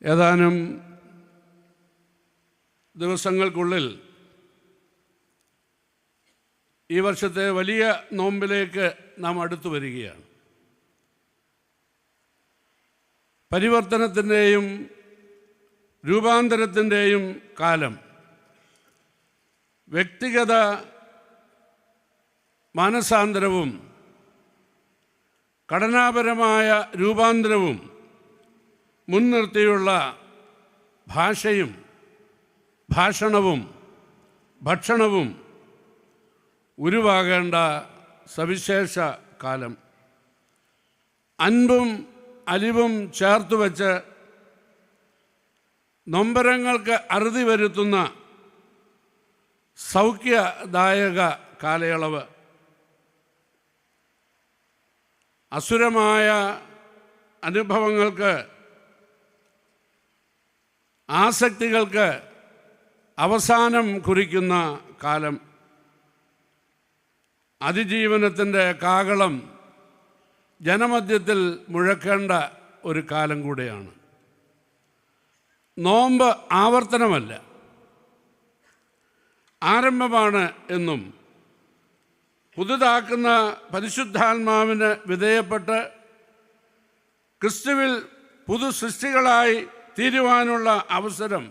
ഏതാനും ദിവസങ്ങൾക്കുള്ളിൽ ഈ വർഷത്തെ വലിയ നോമ്പിലേക്ക് നാം അടുത്തു വരികയാണ്. പരിവർത്തനത്തിൻ്റെയും രൂപാന്തരത്തിൻ്റെയും കാലം. വ്യക്തിഗത മാനസാന്തരവും ഘടനാപരമായ രൂപാന്തരവും മുൻനിർത്തിയുള്ള ഭാഷയും ഭാഷണവും ഭക്ഷണവും ഉരുവാകേണ്ട സവിശേഷ കാലം. അൻപും അലിവും ചേർത്തുവെച്ച് നൊമ്പരങ്ങൾക്ക് അറുതി വരുത്തുന്ന സൗഖ്യദായക കാലയളവ്. അസുരമായ അനുഭവങ്ങൾക്ക്, ആസക്തികൾക്ക് അവസാനം കുറിക്കുന്ന കാലം. അതിജീവനത്തിൻ്റെ കാഹളം ജനമധ്യത്തിൽ മുഴക്കേണ്ട ഒരു കാലം കൂടെയാണ്. നോമ്പ് ആവർത്തനമല്ല, ആരംഭമാണ് എന്നും പുതുതാക്കുന്ന പരിശുദ്ധാത്മാവിന് വിധേയപ്പെട്ട് ക്രിസ്തുവിൽ പുതു സൃഷ്ടികളായി തീരുവാനുള്ള അവസരം.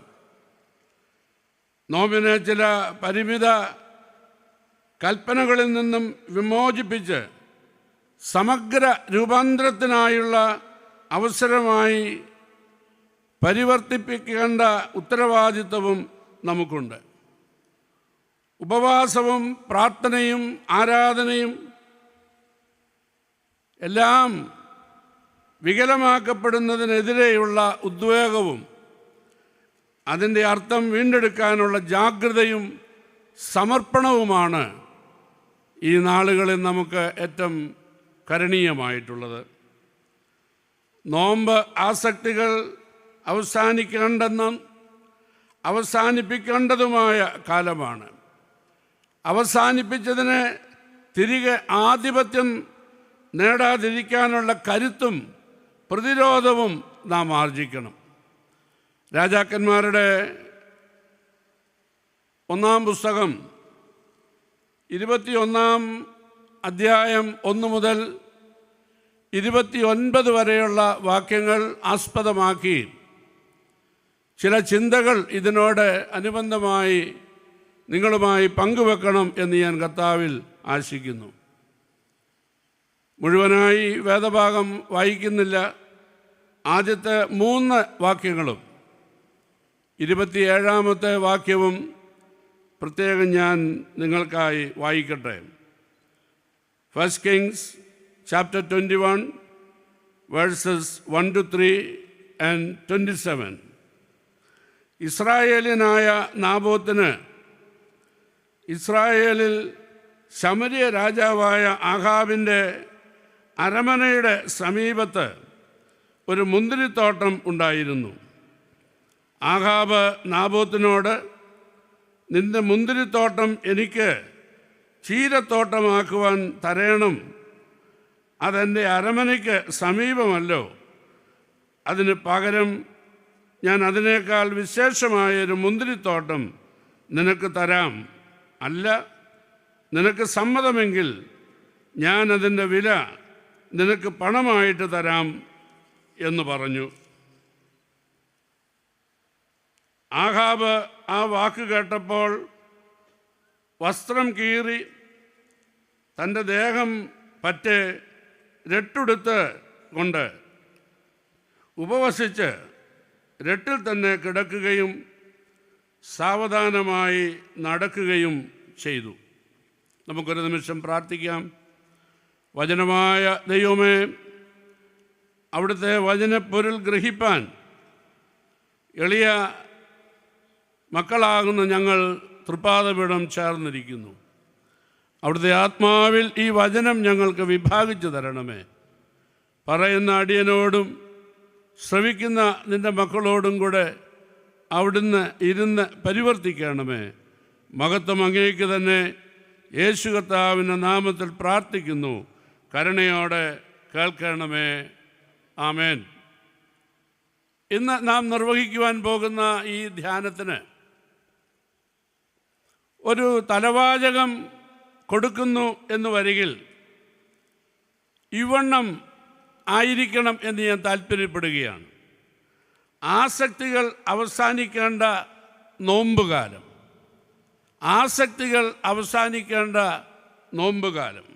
നോമ്പിനെ ചില പരിമിത കൽപ്പനകളിൽ നിന്നും വിമോചിപ്പിച്ച് സമഗ്ര രൂപാന്തരത്തിനായുള്ള അവസരമായി പരിവർത്തിപ്പിക്കേണ്ട ഉത്തരവാദിത്വവും നമുക്കുണ്ട്. ഉപവാസവും പ്രാർത്ഥനയും ആരാധനയും എല്ലാം വികലമാക്കപ്പെടുന്നതിനെതിരെയുള്ള ഉദ്വേഗവും അതിൻ്റെ അർത്ഥം വീണ്ടെടുക്കാനുള്ള ജാഗ്രതയും സമർപ്പണവുമാണ് ഈ നാളുകളിൽ നമുക്ക് ഏറ്റവും കരണീയമായിട്ടുള്ളത്. നോമ്പ് ആസക്തികൾ അവസാനിക്കേണ്ടെന്നും അവസാനിപ്പിക്കേണ്ടതുമായ കാലമാണ്. അവസാനിപ്പിച്ചതിന് തിരികെ ആധിപത്യം നേടാതിരിക്കാനുള്ള കരുത്തും പ്രതിരോധവും നാം ആർജിക്കണം. രാജാക്കന്മാരുടെ 1-ാം പുസ്തകം 21-ാം അധ്യായം 1 മുതൽ 29 വരെയുള്ള വാക്യങ്ങൾ ആസ്പദമാക്കി ചില ചിന്തകൾ ഇതിനോട് അനുബന്ധമായി നിങ്ങളുമായി പങ്കുവെക്കണം എന്ന് ഞാൻ കർത്താവിൽ ആശിക്കുന്നു. മുഴുവനായി വേദഭാഗം വായിക്കുന്നില്ല. ആദ്യത്തെ 3 വാക്യങ്ങളും 27-ാമത്തെ വാക്യവും പ്രത്യേകം ഞാൻ നിങ്ങൾക്കായി വായിക്കട്ടെ. 1 Kings chapter 21 verses 1-3 and 27. ഇസ്രായേലിനായ നാബോത്തിന് ഇസ്രായേലിൽ ശമരിയ രാജാവായ ആഹാബിൻ്റെ അരമനയുടെ സമീപത്ത് ഒരു മുന്തിരിത്തോട്ടം ഉണ്ടായിരുന്നു. ആഹാബ് നാബോത്തിനോട്, നിന്റെ മുന്തിരിത്തോട്ടം എനിക്ക് ചീരത്തോട്ടമാക്കുവാൻ തരേണം, അതെൻ്റെ അരമനയ്ക്ക് സമീപമല്ലോ, അതിന് പകരം ഞാൻ അതിനേക്കാൾ വിശേഷമായൊരു മുന്തിരിത്തോട്ടം നിനക്ക് തരാം. അല്ല, നിനക്ക് സമ്മതമെങ്കിൽ ഞാൻ അതിൻ്റെ വില നിനക്ക് പണമായിട്ട് തരാം എന്ന് പറഞ്ഞു. ആഹാബ് ആ വാക്ക് കേട്ടപ്പോൾ വസ്ത്രം കീറി തൻ്റെ ദേഹം പറ്റെ രട്ടുടുത്ത് കൊണ്ട് ഉപവസിച്ച് രട്ടിൽ തന്നെ കിടക്കുകയും സാവധാനമായി നടക്കുകയും ചെയ്തു. നമുക്കൊരു നിമിഷം പ്രാർത്ഥിക്കാം. വചനമായ ദൈവമേ, അവിടുത്തെ വചനപ്പൊരുൾ ഗ്രഹിപ്പാൻ എളിയ മക്കളാകുന്ന ഞങ്ങൾ തൃപ്പാദപീഠം ചേർന്നിരിക്കുന്നു. അവിടുത്തെ ആത്മാവിൽ ഈ വചനം ഞങ്ങൾക്ക് വിഭാഗിച്ചു തരണമേ. പറയുന്ന അടിയനോടും ശ്രവിക്കുന്ന നിൻ്റെ മക്കളോടും കൂടെ അവിടുന്ന് ഇരുന്ന് പരിവർത്തിക്കണമേ. മഹത്വം അങ്ങേക്ക് തന്നെ. യേശു കർത്താവിൻ്റെ നാമത്തിൽ പ്രാർത്ഥിക്കുന്നു. കരുണയോടെ കേൾക്കണമേ. ആമേൻ. ഇന്ന് നാം നിർവഹിക്കുവാൻ പോകുന്ന ഈ ധ്യാനത്തിന് ഒരു തലവാചകം കൊടുക്കുന്നു എന്ന് വരികിൽ ഇവണ്ണം ആയിരിക്കണം എന്ന് ഞാൻ താല്പര്യപ്പെടുകയാണ്. ആസക്തികൾ അവസാനിക്കേണ്ട നോമ്പുകാലം, ആസക്തികൾ അവസാനിക്കേണ്ട നോമ്പുകാലം.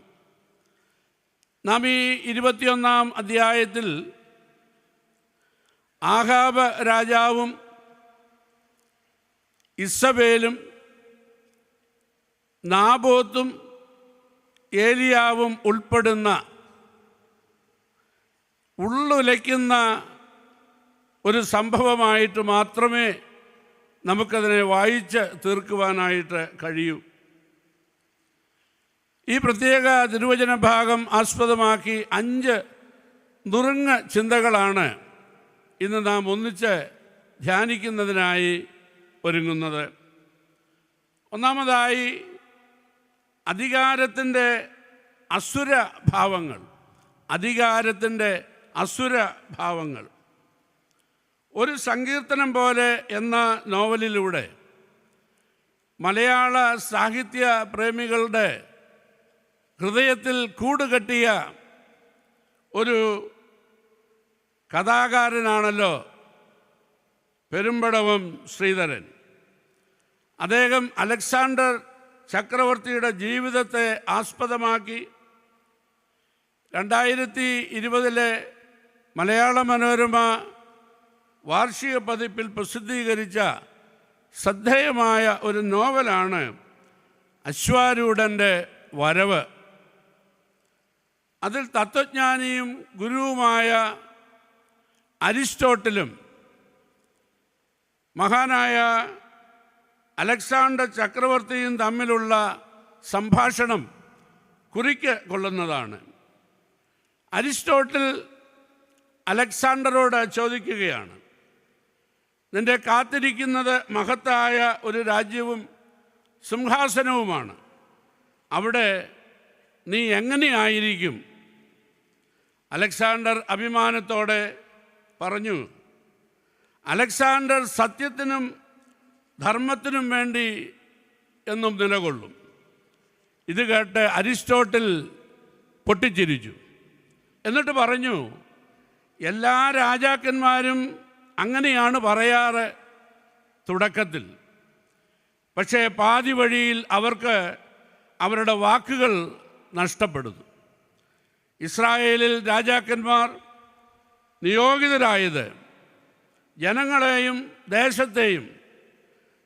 നാം ഈ 21-ാം അധ്യായത്തിൽ ആഹാബ് രാജാവും ഇസബേലും നാബോത്തും ഏലിയാവും ഉൾപ്പെടുന്ന ഉള്ളുലയ്ക്കുന്ന ഒരു സംഭവമായിട്ട് മാത്രമേ നമുക്കതിനെ വായിച്ച് തീർക്കുവാനായിട്ട് കഴിയൂ. ഈ പ്രത്യേക തിരുവചന ഭാഗം ആസ്പദമാക്കി 5 നുറുങ്ങ് ചിന്തകളാണ് ഇന്ന് നാം ഒന്നിച്ച് ധ്യാനിക്കുന്നതിനായി ഒരുങ്ങുന്നത്. ഒന്നാമതായി, അധികാരത്തിൻ്റെ അസുര ഭാവങ്ങൾ. അധികാരത്തിൻ്റെ അസുര ഭാവങ്ങൾ. ഒരു സങ്കീർത്തനം പോലെ എന്ന നോവലിലൂടെ മലയാള സാഹിത്യ പ്രേമികളുടെ ഹൃദയത്തിൽ കൂടുകെട്ടിയ ഒരു കഥാകാരനാണല്ലോ പെരുമ്പടവം ശ്രീധരൻ. അദ്ദേഹം അലക്സാണ്ടർ ചക്രവർത്തിയുടെ ജീവിതത്തെ ആസ്പദമാക്കി 2020 മലയാള മനോരമ വാർഷിക പതിപ്പിൽ പ്രസിദ്ധീകരിച്ച ശ്രദ്ധേയമായ ഒരു നോവലാണ് അശ്വാരൂഢൻ്റെ വരവ്. അതിൽ തത്വജ്ഞാനിയും ഗുരുവുമായ അരിസ്റ്റോട്ടിലും മഹാനായ അലക്സാണ്ടർ ചക്രവർത്തിയും തമ്മിലുള്ള സംഭാഷണം കുറിക്ക് കൊള്ളുന്നതാണ്. അരിസ്റ്റോട്ടിൽ അലക്സാണ്ടറോട് ചോദിക്കുകയാണ്, നിന്റെ കാത്തിരിക്കുന്നത് മഹത്തായ ഒരു രാജ്യവും സിംഹാസനവുമാണ്. അവിടെ നീ എങ്ങനെയായിരിക്കും? അലക്സാണ്ടർ അഭിമാനത്തോടെ പറഞ്ഞു, അലക്സാണ്ടർ സത്യത്തിനും ധർമ്മത്തിനും വേണ്ടി എന്നും നിലകൊള്ളും. ഇത് കേട്ട് അരിസ്റ്റോട്ടിൽ പൊട്ടിച്ചിരിച്ചു. എന്നിട്ട് പറഞ്ഞു, എല്ലാ രാജാക്കന്മാരും അങ്ങനെയാണ് പറയാറ് തുടക്കത്തിൽ. പക്ഷേ പാതി വഴിയിൽ അവർക്ക് അവരുടെ വാക്കുകൾ നഷ്ടപ്പെടുന്നു. ഇസ്രായേലിൽ രാജാക്കന്മാർ നിയോഗിതരായത് ജനങ്ങളെയും ദേശത്തെയും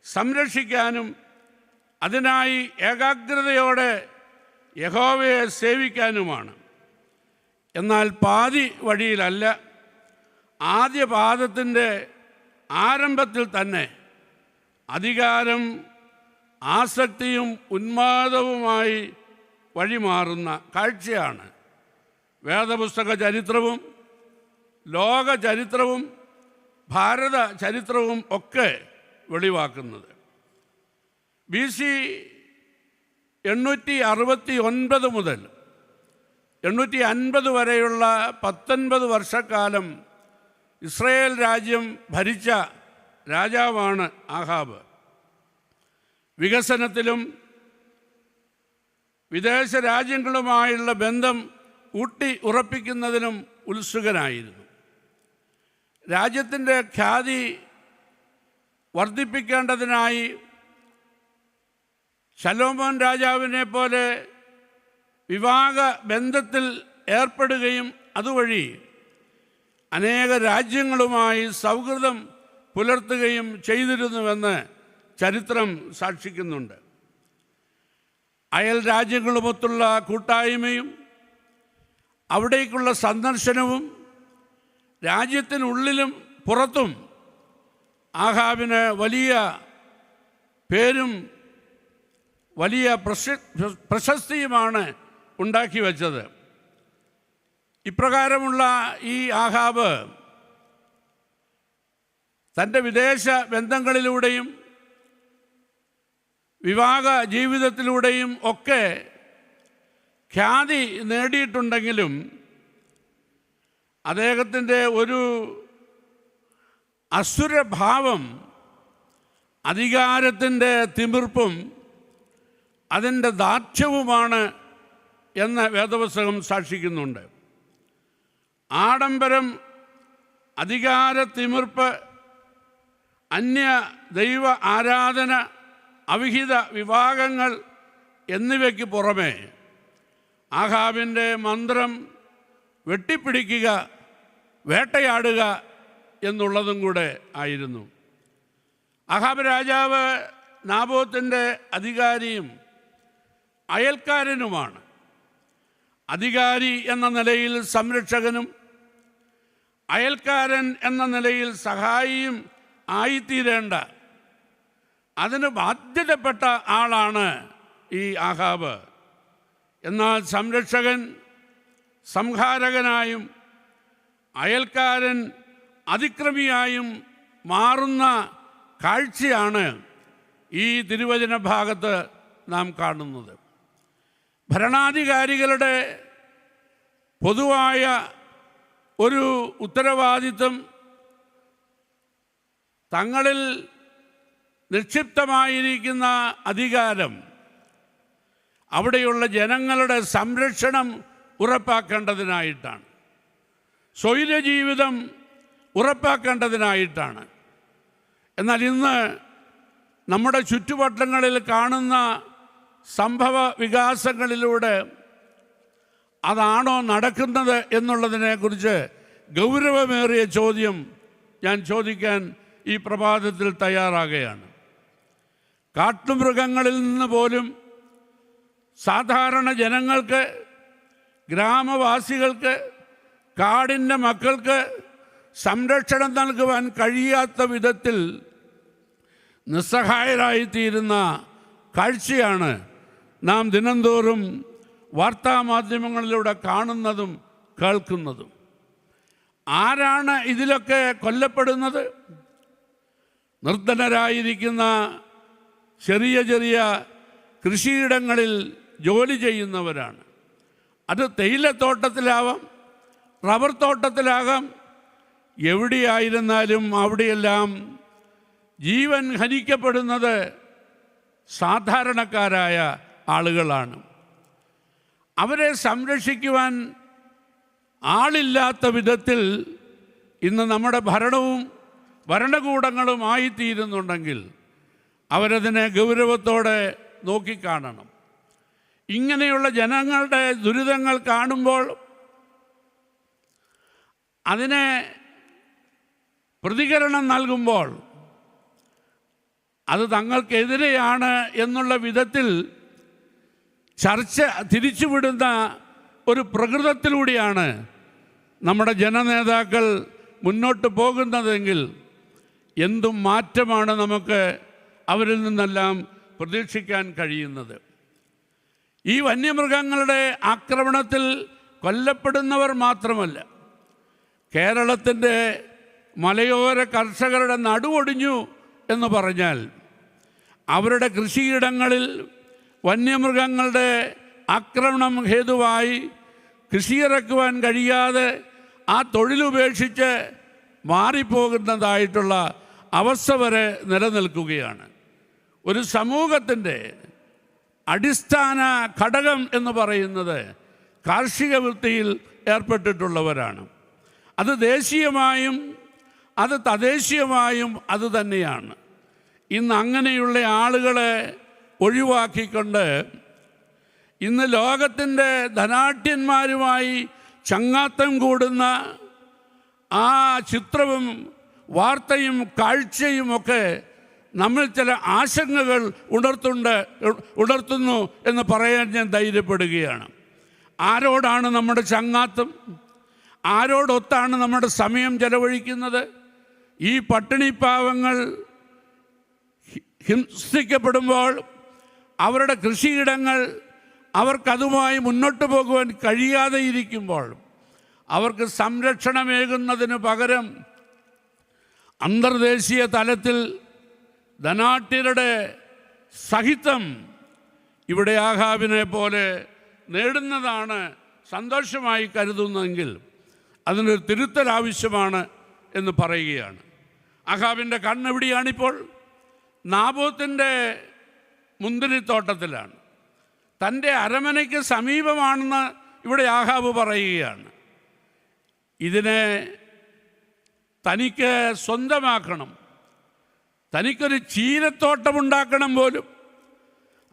സംരക്ഷിക്കാനും അതിനായി ഏകാഗ്രതയോടെ യഹോവയെ സേവിക്കാനുമാണ്. എന്നാൽ പാതി വഴിയിലല്ല, ആദ്യ പാദത്തിൻ്റെ ആരംഭത്തിൽ തന്നെ അധികാരം ആസക്തിയും ഉന്മാദവുമായി വഴിമാറുന്ന കാഴ്ചയാണ് വേദപുസ്തക ചരിത്രവും ലോക ചരിത്രവും ഭാരത ചരിത്രവും ഒക്കെ വെളിവാക്കുന്നത്. BC 869 മുതൽ 850 വരെയുള്ള 19 വർഷക്കാലം ഇസ്രായേൽ രാജ്യം ഭരിച്ച രാജാവാണ് ആഹാബ്. വികസനത്തിലും വിദേശ രാജ്യങ്ങളുമായുള്ള ബന്ധം ഊട്ടി ഉറപ്പിക്കുന്നതിനും ഉത്സുകനായിരുന്നു. രാജ്യത്തിൻ്റെ ഖ്യാതി വർദ്ധിപ്പിക്കേണ്ടതിനായി ശലോമോൻ രാജാവിനെ പോലെ വിവാഹ ബന്ധത്തിൽ ഏർപ്പെടുകയും അതുവഴി അനേക രാജ്യങ്ങളുമായി സൗഹൃദം പുലർത്തുകയും ചെയ്തിരുന്നുവെന്ന് ചരിത്രം സാക്ഷിക്കുന്നുണ്ട്. അയൽ രാജ്യങ്ങളുമൊത്തുള്ള കൂട്ടായ്മയും അവിടേക്കുള്ള സന്ദർശനവും രാജ്യത്തിനുള്ളിലും പുറത്തും ആഹാബിന് വലിയ പേരും വലിയ പ്രശസ്തിയുമാണ് ഉണ്ടാക്കി വച്ചത്. ഇപ്രകാരമുള്ള ഈ ആഹാബ് തൻ്റെ വിദേശ ബന്ധങ്ങളിലൂടെയും വിവാഹ ജീവിതത്തിലൂടെയും ഒക്കെ ഖ്യാതി നേടിയിട്ടുണ്ടെങ്കിലും അദ്ദേഹത്തിൻ്റെ ഒരു അസുരഭാവം, അധികാരത്തിൻ്റെ തിമിർപ്പും അതിൻ്റെ ദാർഢ്യവുമാണ് എന്ന് വേദപുസ്തകം സാക്ഷിക്കുന്നുണ്ട്. ആഡംബരം, അധികാരത്തിമിർപ്പ്, അന്യ ദൈവ ആരാധന, അവിഹിത വിവാഹങ്ങൾ എന്നിവയ്ക്ക് പുറമെ ആഹാബിൻ്റെ മന്ത്രം വെട്ടിപ്പിടിക്കുക, വേട്ടയാടുക എന്നുള്ളതും കൂടെ ആയിരുന്നു. ആഹാബ് രാജാവ് നാബോത്തിൻ്റെ അധികാരിയും അയൽക്കാരനുമാണ്. അധികാരി എന്ന നിലയിൽ സംരക്ഷകനും അയൽക്കാരൻ എന്ന നിലയിൽ സഹായിയും ആയിത്തീരേണ്ട, അതിന് ബാധ്യതപ്പെട്ട ആളാണ് ഈ ആഹാബ്. എന്നാൽ സംരക്ഷകൻ സംഹാരകനായും അയൽക്കാരൻ അതിക്രമിയായും മാറുന്ന കാഴ്ചയാണ് ഈ തിരുവചന ഭാഗത്ത് നാം കാണുന്നത്. ഭരണാധികാരികളുടെ പൊതുവായ ഒരു ഉത്തരവാദിത്വം തങ്ങളിൽ നിക്ഷിപ്തമായിരിക്കുന്ന അധികാരം, അവിടെയുള്ള ജനങ്ങളുടെ സംരക്ഷണം ഉറപ്പാക്കേണ്ടതിനായിട്ടാണ്, സ്വൈരജീവിതം ഉറപ്പാക്കേണ്ടതിനായിട്ടാണ്. എന്നാൽ ഇന്ന് നമ്മുടെ ചുറ്റുവട്ടങ്ങളിൽ കാണുന്ന സംഭവ വികാസങ്ങളിലൂടെ അതാണോ നടക്കുന്നത് എന്നുള്ളതിനെക്കുറിച്ച് ഗൗരവമേറിയ ചോദ്യം ഞാൻ ചോദിക്കാൻ ഈ പ്രഭാതത്തിൽ തയ്യാറാകുകയാണ്. കാട്ടുമൃഗങ്ങളിൽ നിന്ന് പോലും സാധാരണ ജനങ്ങൾക്ക്, ഗ്രാമവാസികൾക്ക്, കാടിൻ്റെ മക്കൾക്ക് സംരക്ഷണം നൽകുവാൻ കഴിയാത്ത വിധത്തിൽ നിസ്സഹായരായിത്തീരുന്ന കാഴ്ചയാണ് നാം ദിനംതോറും വാർത്താമാധ്യമങ്ങളിലൂടെ കാണുന്നതും കേൾക്കുന്നതും. ആരാണ് ഇതിലൊക്കെ കൊല്ലപ്പെടുന്നത്? നിർധനരായിരിക്കുന്ന ചെറിയ ചെറിയ കൃഷിയിടങ്ങളിൽ ജോലി ചെയ്യുന്നവരാണ്. അത് തേയിലത്തോട്ടത്തിലാവാം, റബ്ബർ തോട്ടത്തിലാകാം, എവിടെയായിരുന്നാലും അവിടെയെല്ലാം ജീവൻ ഹനിക്കപ്പെടുന്നത് സാധാരണക്കാരായ ആളുകളാണ്. അവരെ സംരക്ഷിക്കുവാൻ ആളില്ലാത്ത വിധത്തിൽ ഇന്ന് നമ്മുടെ ഭരണവും ഭരണകൂടങ്ങളുമായിത്തീരുന്നുണ്ടെങ്കിൽ അവരതിനെ ഗൗരവത്തോടെ നോക്കിക്കാണണം. ഇങ്ങനെയുള്ള ജനങ്ങളുടെ ദുരിതങ്ങൾ കാണുമ്പോൾ അതിനെ പ്രതികരണം നൽകുമ്പോൾ അത് തങ്ങൾക്കെതിരെയാണ് എന്നുള്ള വിധത്തിൽ ചർച്ച തിരിച്ചുവിടുന്ന ഒരു പ്രകൃതത്തിലൂടെയാണ് നമ്മുടെ ജനനേതാക്കൾ മുന്നോട്ട് പോകുന്നതെങ്കിൽ എന്തും മാറ്റമാണ് നമുക്ക് അവരിൽ നിന്നെല്ലാം പ്രതീക്ഷിക്കാൻ കഴിയുന്നത്. ഈ വന്യമൃഗങ്ങളുടെ ആക്രമണത്തിൽ കൊല്ലപ്പെടുന്നവർ മാത്രമല്ല, കേരളത്തിൻ്റെ മലയോര കർഷകരുടെ നടുവൊടിഞ്ഞു എന്ന് പറഞ്ഞാൽ അവരുടെ കൃഷിയിടങ്ങളിൽ വന്യമൃഗങ്ങളുടെ ആക്രമണം ഹേതുവായി കൃഷിയിറക്കുവാൻ കഴിയാതെ ആ തൊഴിലുപേക്ഷിച്ച് മാറിപ്പോകുന്നതായിട്ടുള്ള അവസ്ഥ വരെ നിലനിൽക്കുകയാണ്. ഒരു സമൂഹത്തിൻ്റെ അടിസ്ഥാന ഘടകം എന്ന് പറയുന്നത് കാർഷിക വൃത്തിയിൽ ഏർപ്പെട്ടിട്ടുള്ളവരാണ്. അത് ദേശീയമായും അത് തദ്ദേശീയമായും അത് തന്നെയാണ്. ഇന്ന് അങ്ങനെയുള്ള ആളുകളെ ഒഴിവാക്കിക്കൊണ്ട് ഇന്ന് ലോകത്തിൻ്റെ ധനാഢ്യന്മാരുമായി ചങ്ങാത്തം കൂടുന്ന ആ ചിത്രവും വാർത്തയും കാഴ്ചയുമൊക്കെ നമ്മൾ ചില ആശങ്കകൾ ഉണർത്തുന്നു എന്ന് പറയാൻ ഞാൻ ധൈര്യപ്പെടുകയാണ്. ആരോടാണ് നമ്മുടെ ചങ്ങാത്തം? ആരോടൊത്താണ് നമ്മുടെ സമയം ചെലവഴിക്കുന്നത്? ഈ പട്ടിണിപ്പാവങ്ങൾ ഹിംസിക്കപ്പെടുമ്പോൾ അവരുടെ കൃഷിയിടങ്ങൾ അവർക്കതുമായി മുന്നോട്ട് പോകുവാൻ കഴിയാതെ ഇരിക്കുമ്പോൾ അവർക്ക് സംരക്ഷണമേകുന്നതിന് പകരം അന്തർദേശീയ തലത്തിൽ ധനാഢ്യരുടെ സഹിതം ഇവിടെ ആഹാബിനെ പോലെ നേടുന്നതാണ് സന്തോഷമായി കരുതുന്നതെങ്കിൽ അതിനൊരു തിരുത്തൽ ആവശ്യമാണ് എന്ന് പറയുകയാണ്. ആഹാബിൻ്റെ കണ്ണെവിടെയാണിപ്പോൾ? നാബോത്തിൻ്റെ മുന്തിരിത്തോട്ടത്തിലാണ്. തൻ്റെ അരമനയ്ക്ക് സമീപമാണെന്ന് ഇവിടെ ആഹാബ് പറയുകയാണ്. ഇതിനെ തനിക്ക് സ്വന്തമാക്കണം, തനിക്കൊരു ചീരത്തോട്ടമുണ്ടാക്കണം പോലും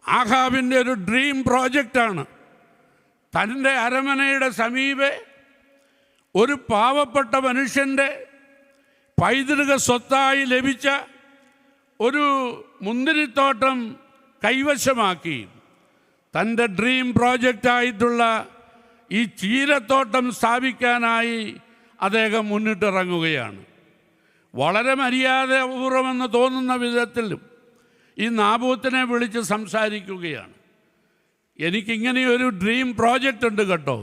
ആഹാബിൻ്റെ ഒരു ഡ്രീം പ്രോജക്റ്റാണ്. തൻ്റെ അരമനയുടെ സമീപെ ഒരു പാവപ്പെട്ട മനുഷ്യൻ്റെ പൈതൃക സ്വത്തായി ലഭിച്ച ഒരു മുന്തിരിത്തോട്ടം കൈവശമാക്കി തൻ്റെ ഡ്രീം പ്രോജക്റ്റായിട്ടുള്ള ഈ ചീരത്തോട്ടം സ്ഥാപിക്കാനായി അദ്ദേഹം മുന്നിട്ടിറങ്ങുകയാണ്. വളരെ മര്യാദപൂർവമെന്ന് തോന്നുന്ന വിധത്തിലും ഈ നാബോത്തിനെ വിളിച്ച് സംസാരിക്കുകയാണ്. എനിക്കിങ്ങനെയൊരു ഡ്രീം പ്രോജക്റ്റ് ഉണ്ട് കേട്ടോ.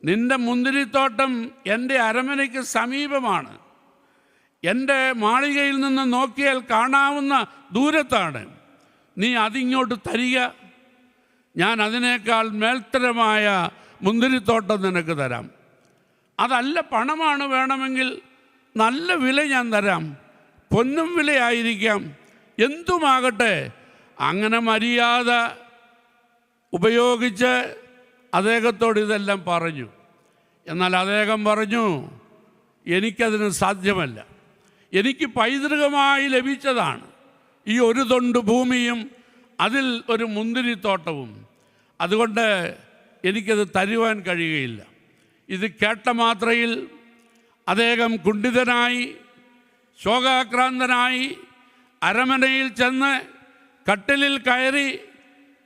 നിൻ്റെ മുന്തിരിത്തോട്ടം എൻ്റെ അരമനയ്ക്ക് സമീപമാണ്, എൻ്റെ മാളികയിൽ നിന്ന് നോക്കിയാൽ കാണാവുന്ന ദൂരത്താണ്. നീ അതിങ്ങോട്ട് തരിക, ഞാൻ അതിനേക്കാൾ മേൽത്തരമായ മുന്തിരിത്തോട്ടം നിനക്ക് തരാം. അതല്ല പണമാണ് വേണമെങ്കിൽ നല്ല വില ഞാൻ തരാം, പൊന്നും വിലയായിരിക്കാം, എന്തുമാകട്ടെ. അങ്ങനെ മര്യാദ ഉപയോഗിച്ച് അദ്ദേഹത്തോട് ഇതെല്ലാം പറഞ്ഞു. എന്നാൽ അദ്ദേഹം പറഞ്ഞു, എനിക്കതിന് സാധ്യമല്ല. എനിക്ക് പൈതൃകമായി ലഭിച്ചതാണ് ഈ ഒരു തൊണ്ട് ഭൂമിയും അതിൽ ഒരു മുന്തിരിത്തോട്ടവും. അതുകൊണ്ട് എനിക്കത് തരുവാൻ കഴിയുകയില്ല. ഇത് കേട്ട മാത്രയിൽ അദ്ദേഹം കുണ്ഠിതനായി ശോകാക്രാന്തനായി അരമനയിൽ ചെന്ന് കട്ടിലിൽ കയറി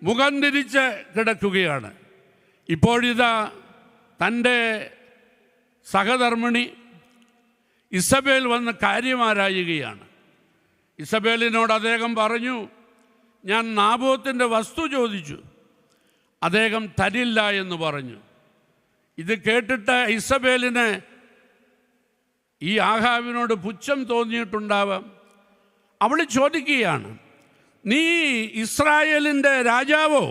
മുഖം തിരിച്ച് കിടക്കുകയാണ്. ഇപ്പോഴിതാ തൻ്റെ സഹധർമ്മിണി ഇസബേൽ വന്ന് കാര്യമാരായുകയാണ്. ഇസബേലിനോട് അദ്ദേഹം പറഞ്ഞു, ഞാൻ നാബോത്തിൻ്റെ വസ്തു ചോദിച്ചു, അദ്ദേഹം തരില്ല എന്ന് പറഞ്ഞു. ഇത് കേട്ടിട്ട് ഇസബേലിന് ഈ ആഹാബിനോട് പുച്ഛം തോന്നിയിട്ടുണ്ടാവാം. അവൾ ചോദിക്കുകയാണ്, നീ ഇസ്രായേലിൻ്റെ രാജാവോ?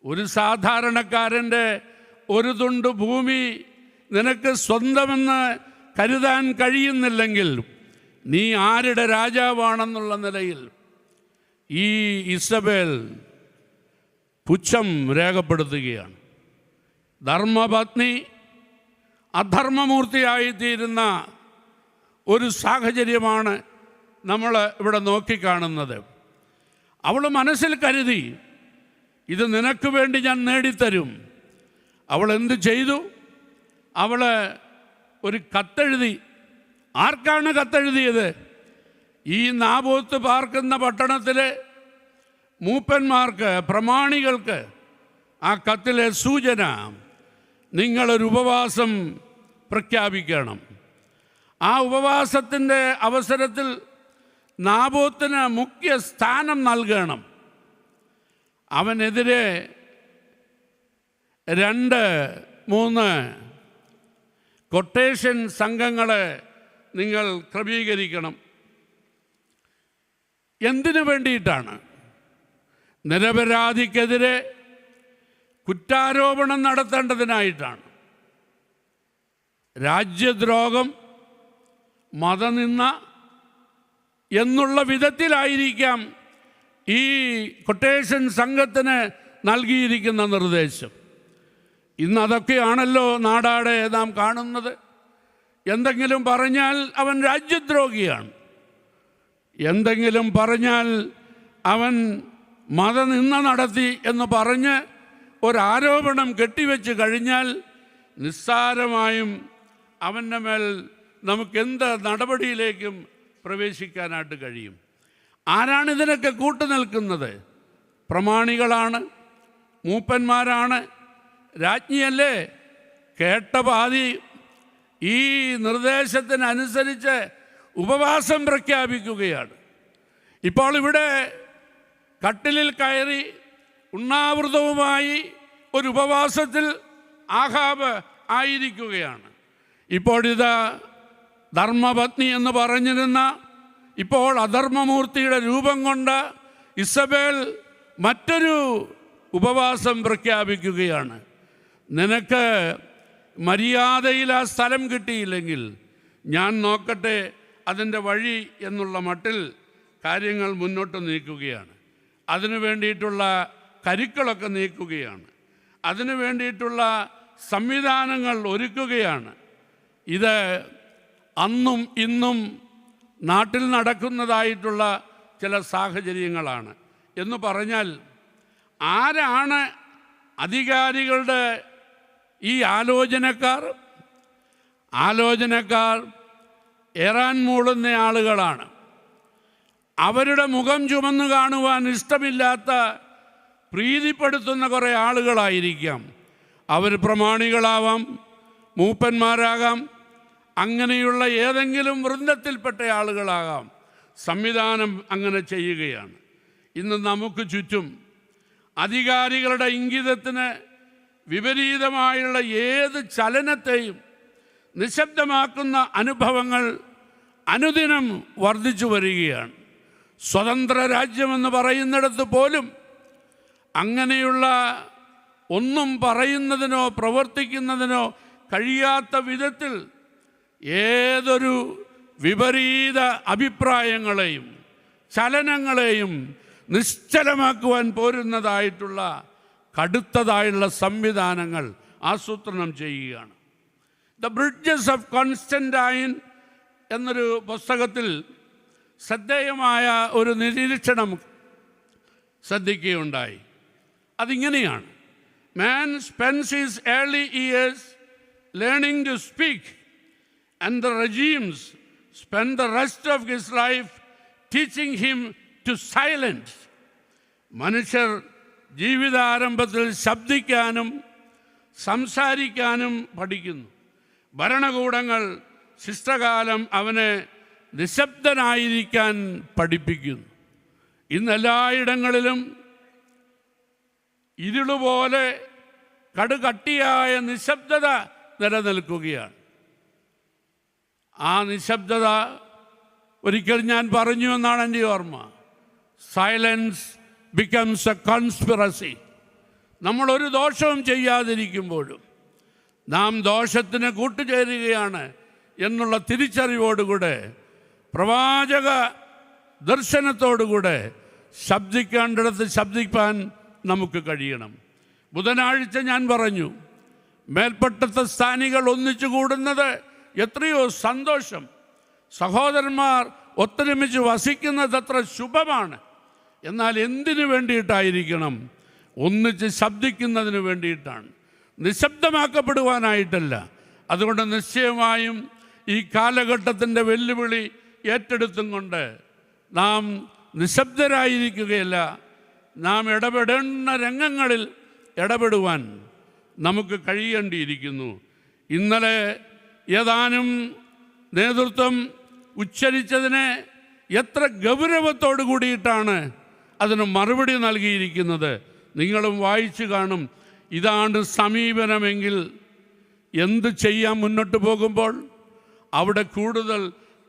ഒരു സാധാരണക്കാരൻ്റെ ഒരു തുണ്ട് ഭൂമി നിനക്ക് സ്വന്തമെന്ന് കരുതാൻ കഴിയുന്നില്ലെങ്കിൽ നീ ആരുടെ രാജാവാണെന്നുള്ള നിലയിൽ ഈ ഇസബേൽ പുച്ഛം രേഖപ്പെടുത്തുകയാണ്. ധർമ്മപത്നി അധർമ്മമൂർത്തിയായിത്തീരുന്ന ഒരു സാഹചര്യമാണ് നമ്മൾ ഇവിടെ നോക്കിക്കാണുന്നത്. അവൾ മനസ്സിൽ കരുതി, ഇത് നിനക്ക് വേണ്ടി ഞാൻ നേടിത്തരും. അവൾ എന്ത് ചെയ്തു? അവൾ ഒരു കത്തെഴുതി. ആർക്കാണ് കത്തെഴുതിയത്? ഈ നാബോത്ത് പാർക്കുന്ന പട്ടണത്തിലെ മൂപ്പന്മാർക്ക്, പ്രമാണികൾക്ക്. ആ കത്തിലെ സൂചന, നിങ്ങളൊരു ഉപവാസം പ്രഖ്യാപിക്കണം. ആ ഉപവാസത്തിൻ്റെ അവസരത്തിൽ നാബോത്തിന് മുഖ്യ സ്ഥാനം നൽകണം. അവനെതിരെ 2-3 കൊട്ടേഷൻ സംഘങ്ങളെ നിങ്ങൾ ക്രമീകരിക്കണം. എന്തിനു വേണ്ടിയിട്ടാണ്? നിരപരാധിക്കെതിരെ കുറ്റാരോപണം നടത്തേണ്ടതിനായിട്ടാണ്. രാജ്യദ്രോഹം, മതനിന്ദ എന്നുള്ള വിധത്തിലായിരിക്കാം ഈ കൊട്ടേഷൻ സംഘത്തിന് നൽകിയിരിക്കുന്ന നിർദ്ദേശം. ഇന്നതൊക്കെയാണല്ലോ നാടാടെ നാം കാണുന്നത്. എന്തെങ്കിലും പറഞ്ഞാൽ അവൻ രാജ്യദ്രോഹിയാണ്, എന്തെങ്കിലും പറഞ്ഞാൽ അവൻ മതനിന്ദ നടത്തി എന്ന് പറഞ്ഞ് ഒരാരോപണം കെട്ടിവെച്ച് കഴിഞ്ഞാൽ നിസ്സാരമായും അവൻ്റെ മേൽ നമുക്കെന്ത് നടപടിയിലേക്കും പ്രവേശിക്കാനായിട്ട് കഴിയും. ആരാണിതിനൊക്കെ കൂട്ടുനിൽക്കുന്നത്? പ്രമാണികളാണ്, മൂപ്പന്മാരാണ്, രാജ്ഞിയല്ലേ. കേട്ട പാതി ഈ നിർദ്ദേശത്തിനനുസരിച്ച് ഉപവാസം പ്രഖ്യാപിക്കുകയാണ്. ഇപ്പോൾ ഇവിടെ കട്ടിലിൽ കയറി ഉണ്ണാവൃതവുമായി ഒരു ഉപവാസത്തിൽ ആഹാബ് ആയിരിക്കുകയാണ്. ഇപ്പോഴിതാ ധർമ്മപത്നി എന്ന് പറഞ്ഞിരുന്ന, ഇപ്പോൾ അധർമ്മമൂർത്തിയുടെ രൂപം കൊണ്ട ഇസബേൽ മറ്റൊരു ഉപവാസം പ്രഖ്യാപിക്കുകയാണ്. നിനക്ക് മര്യാദയിൽ ആ സ്ഥലം കിട്ടിയില്ലെങ്കിൽ ഞാൻ നോക്കട്ടെ അതിൻ്റെ വഴി എന്നുള്ള മട്ടിൽ കാര്യങ്ങൾ മുന്നോട്ട് നീക്കുകയാണ്. അതിനു വേണ്ടിയിട്ടുള്ള കരുക്കളൊക്കെ നീക്കുകയാണ്. അതിനു വേണ്ടിയിട്ടുള്ള സംവിധാനങ്ങൾ ഒരുക്കുകയാണ്. ഇത് അന്നും ഇന്നും നാട്ടിൽ നടക്കുന്നതായിട്ടുള്ള ചില സാഹചര്യങ്ങളാണ്. എന്ന് പറഞ്ഞാൽ ആരാണ് അധികാരികളുടെ ഈ ആലോചനക്കാർ ഏറാൻ മൂളുന്ന ആളുകളാണ്. അവരുടെ മുഖം ചുമന്നു കാണുവാൻ ഇഷ്ടമില്ലാത്ത പ്രീതിപ്പെടുത്തുന്ന കുറേ ആളുകളായിരിക്കാം. അവർ പ്രമാണികളാവാം, മൂപ്പന്മാരാകാം, അങ്ങനെയുള്ള ഏതെങ്കിലും വൃന്ദത്തിൽപ്പെട്ട ആളുകളാകാം. സംവിധാനം അങ്ങനെ ചെയ്യുകയാണ്. ഇന്ന് നമുക്ക് ചുറ്റും അധികാരികളുടെ ഇംഗിതത്തിന് വിപരീതമായുള്ള ഏത് ചലനത്തെയും നിശബ്ദമാക്കുന്ന അനുഭവങ്ങൾ അനുദിനം വർദ്ധിച്ചു വരികയാണ്. സ്വതന്ത്ര രാജ്യമെന്ന് പറയുന്നിടത്ത് പോലും അങ്ങനെയുള്ള ഒന്നും പറയുന്നതിനോ പ്രവർത്തിക്കുന്നതിനോ കഴിയാത്ത വിധത്തിൽ ഏതൊരു വിപരീത അഭിപ്രായങ്ങളെയും ചലനങ്ങളെയും നിശ്ചലമാക്കുവാൻ പോരുന്നതായിട്ടുള്ള കടുത്തതായുള്ള സംവിധാനങ്ങൾ ആസൂത്രണം ചെയ്യുകയാണ്. ദ ബ്രിഡ്ജസ് ഓഫ് കോൺസ്റ്റന്റൈൻ എന്നൊരു പുസ്തകത്തിൽ ശ്രദ്ധേയമായ ഒരു നിരീക്ഷണം ശ്രദ്ധിക്കുകയുണ്ടായി. അതിങ്ങനെയാണ്: Man spends his early years learning to speak, and the regimes spend the rest of his life teaching him to silence. മനുഷ്യർ ജീവിതാരംഭത്തിൽ ശബ്ദിക്കാനും സംസാരിക്കാനും പഠിക്കുന്നു. ഭരണകൂടങ്ങൾ ശിഷ്ടകാലം അവനെ നിശബ്ദനായിരിക്കാൻ പഠിപ്പിക്കുന്നു. ഇന്നെല്ലായിടങ്ങളിലും ഇരുളുപോലെ കടുകട്ടിയായ നിശബ്ദത നിലനിൽക്കുകയാണ്. ആ നിശബ്ദത ഒരിക്കൽ ഞാൻ പറഞ്ഞു എന്നാണ് എൻ്റെ ഓർമ്മ. Silence becomes A conspiracy. നമ്മളൊരു ദോഷവും ചെയ്യാതിരിക്കുമ്പോഴും നാം ദോഷത്തിന് കൂട്ടുചേരുകയാണ് എന്നുള്ള തിരിച്ചറിവോടുകൂടെ, പ്രവാചക ദർശനത്തോടുകൂടെ ശബ്ദിക്കേണ്ടിടത്ത് ശബ്ദിക്കാൻ നമുക്ക് കഴിയണം. ബുധനാഴ്ച ഞാൻ പറഞ്ഞു, മേൽപ്പട്ടത്തെ സ്ഥാനികൾ ഒന്നിച്ചു കൂടുന്നത് എത്രയോ സന്തോഷം. സഹോദരന്മാർ ഒത്തൊരുമിച്ച് വസിക്കുന്നത് അത്ര ശുഭമാണ്. എന്നാൽ എന്തിനു വേണ്ടിയിട്ടായിരിക്കണം? ഒന്നിച്ച് ശബ്ദിക്കുന്നതിന് വേണ്ടിയിട്ടാണ്, നിശബ്ദമാക്കപ്പെടുവാനായിട്ടല്ല. അതുകൊണ്ട് നിശ്ചയമായും ഈ കാലഘട്ടത്തിൻ്റെ വെല്ലുവിളി ഏറ്റെടുത്തും കൊണ്ട് നാം നിശബ്ദരായിരിക്കുകയല്ല, നാം ഇടപെടേണ്ട രംഗങ്ങളിൽ ഇടപെടുവാൻ നമുക്ക് കഴിയേണ്ടിയിരിക്കുന്നു. ഇന്നലെ ഏതാനും നേതൃത്വം ഉച്ചരിച്ചതിനെ എത്ര ഗൗരവത്തോടു കൂടിയിട്ടാണ് അതിന് മറുപടി നൽകിയിരിക്കുന്നത്. നിങ്ങളും വായിച്ചു കാണും. ഇതാണ് സമീപനമെങ്കിൽ എന്ത് ചെയ്യാൻ മുന്നോട്ട് പോകുമ്പോൾ അവിടെ കൂടുതൽ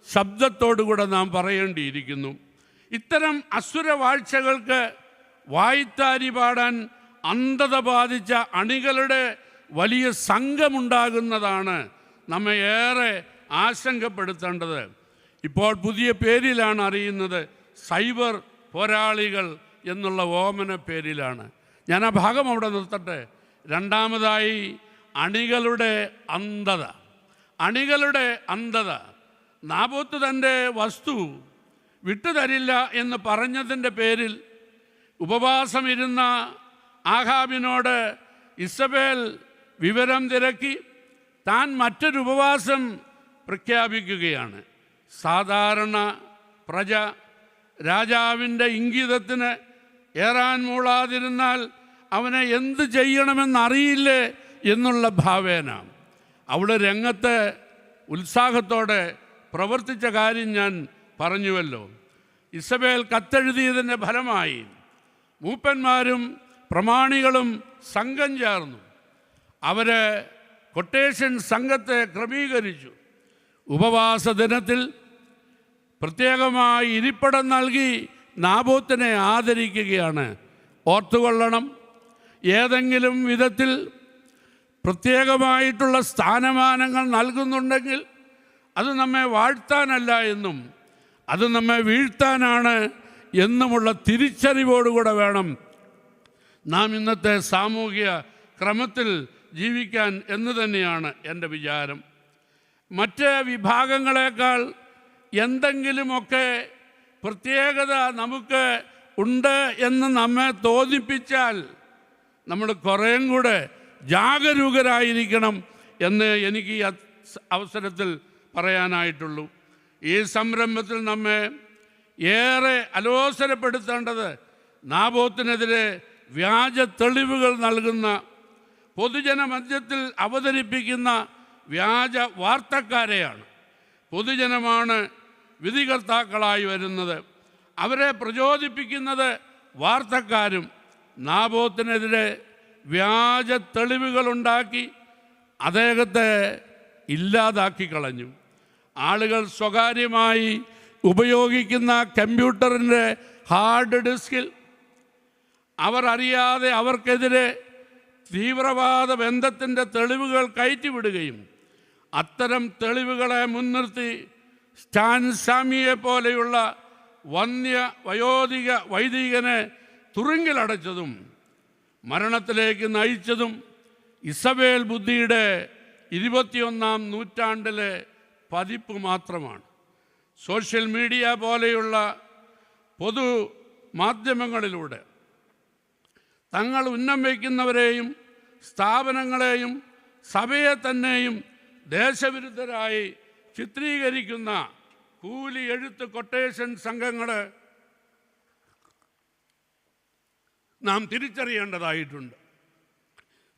ശബ്ദത്തോടുകൂടെ നാം പറയേണ്ടിയിരിക്കുന്നു. ഇത്തരം അസുരവാഴ്ചകൾക്ക് വായ്ത്താരി പാടാൻ അന്ധത ബാധിച്ച അണികളുടെ വലിയ സംഘമുണ്ടാകുന്നതാണ് നമ്മെ ഏറെ ആശങ്കപ്പെടുത്തേണ്ടത്. ഇപ്പോൾ പുതിയ പേരിലാണ് അറിയുന്നത്, സൈബർ പോരാളികൾ എന്നുള്ള ഓമന പേരിലാണ്. ഞാൻ ആ ഭാഗം അവിടെ നിർത്തട്ടെ. രണ്ടാമതായി അണികളുടെ അന്ധത. നാബോത്ത് തൻ്റെ വസ്തു വിട്ടുതരില്ല എന്ന് പറഞ്ഞതിൻ്റെ പേരിൽ ഉപവാസമിരുന്ന ആഹാബിനോട് ഇസബേൽ വിവരം തിരക്കി താൻ മറ്റൊരു ഉപവാസം പ്രഖ്യാപിക്കുകയാണ്. സാധാരണ പ്രജ രാജാവിൻ്റെ ഇംഗിതത്തിന് ഏറാൻ മൂളാതിരുന്നാൽ അവനെ എന്ത് ചെയ്യണമെന്നറിയില്ലേ എന്നുള്ള ഭാവേന അവിടെ രംഗത്ത് ഉത്സാഹത്തോടെ പ്രവർത്തിച്ച കാര്യം ഞാൻ പറഞ്ഞുവല്ലോ. ഇസബേൽ കത്തെഴുതിയതിൻ്റെ ഫലമായി മൂപ്പന്മാരും പ്രമാണികളും സംഘം ചേർന്നു. അവർ കൊട്ടേഷൻ സംഘത്തെ ക്രമീകരിച്ചു. ഉപവാസ ദിനത്തിൽ പ്രത്യേകമായി ഇരിപ്പിടം നൽകി നാബോത്തിനെ ആദരിക്കുകയാണ്. ഓർത്തുകൊള്ളണം, ഏതെങ്കിലും വിധത്തിൽ പ്രത്യേകമായിട്ടുള്ള സ്ഥാനമാനങ്ങൾ നൽകുന്നുണ്ടെങ്കിൽ അത് നമ്മെ വാഴ്ത്താനല്ല എന്നും അത് നമ്മെ വീഴ്ത്താനാണ് എന്നുമുള്ള തിരിച്ചറിവോടുകൂടെ വേണം നാം ഇന്നത്തെ സാമൂഹിക ക്രമത്തിൽ ജീവിക്കാൻ എന്ന് തന്നെയാണ് എൻ്റെ വിചാരം. മറ്റ് വിഭാഗങ്ങളെക്കാൾ എന്തെങ്കിലുമൊക്കെ പ്രത്യേകത നമുക്ക് ഉണ്ട് എന്ന് നമ്മെ തോന്നിപ്പിച്ചാൽ നമ്മൾ കുറേയും കൂടെ ജാഗരൂകരായിരിക്കണം എന്ന് എനിക്ക് ഈ അവസരത്തിൽ പറയാനായിട്ടുള്ളൂ. ഈ സംരംഭത്തിൽ നമ്മെ ഏറെ അലോസരപ്പെടുത്തേണ്ടത് നാബോത്തിനെതിരെ വ്യാജ തെളിവുകൾ നൽകുന്ന, പൊതുജന മധ്യത്തിൽ അവതരിപ്പിക്കുന്ന വ്യാജ വാർത്തക്കാരെയാണ്. പൊതുജനമാണ് വിധികർത്താക്കളായി വരുന്നത്. അവരെ പ്രചോദിപ്പിക്കുന്നത് വാർത്തക്കാരും. നാബോത്തിനെതിരെ വ്യാജ തെളിവുകളുണ്ടാക്കി അദ്ദേഹത്തെ ഇല്ലാതാക്കി കളഞ്ഞു. ആളുകൾ സ്വകാര്യമായി ഉപയോഗിക്കുന്ന കമ്പ്യൂട്ടറിൻ്റെ ഹാർഡ് ഡിസ്കിൽ അവർ അറിയാതെ അവർക്കെതിരെ തീവ്രവാദ ബന്ധത്തിൻ്റെ തെളിവുകൾ കയറ്റിവിടുകയും അത്തരം തെളിവുകളെ മുൻനിർത്തി സ്റ്റാൻ സ്വാമിയെ പോലെയുള്ള വന്യ വയോധിക വൈദികനെ തുറുങ്കിലടച്ചതും മരണത്തിലേക്ക് നയിച്ചതും ഇസബേൽ ബുദ്ധിയുടെ 21-ാം നൂറ്റാണ്ടിലെ പതിപ്പ് മാത്രമാണ്. സോഷ്യൽ മീഡിയ പോലെയുള്ള പൊതു മാധ്യമങ്ങളിലൂടെ തങ്ങൾ ഉന്നം വയ്ക്കുന്നവരെയും സ്ഥാപനങ്ങളെയും സഭയെ തന്നെയും ദേശവിരുദ്ധരായി ചിത്രീകരിക്കുന്ന കൂലി എഴുത്ത് കൊട്ടേഷൻ സംഘങ്ങൾ നാം തിരിച്ചറിയേണ്ടതായിട്ടുണ്ട്.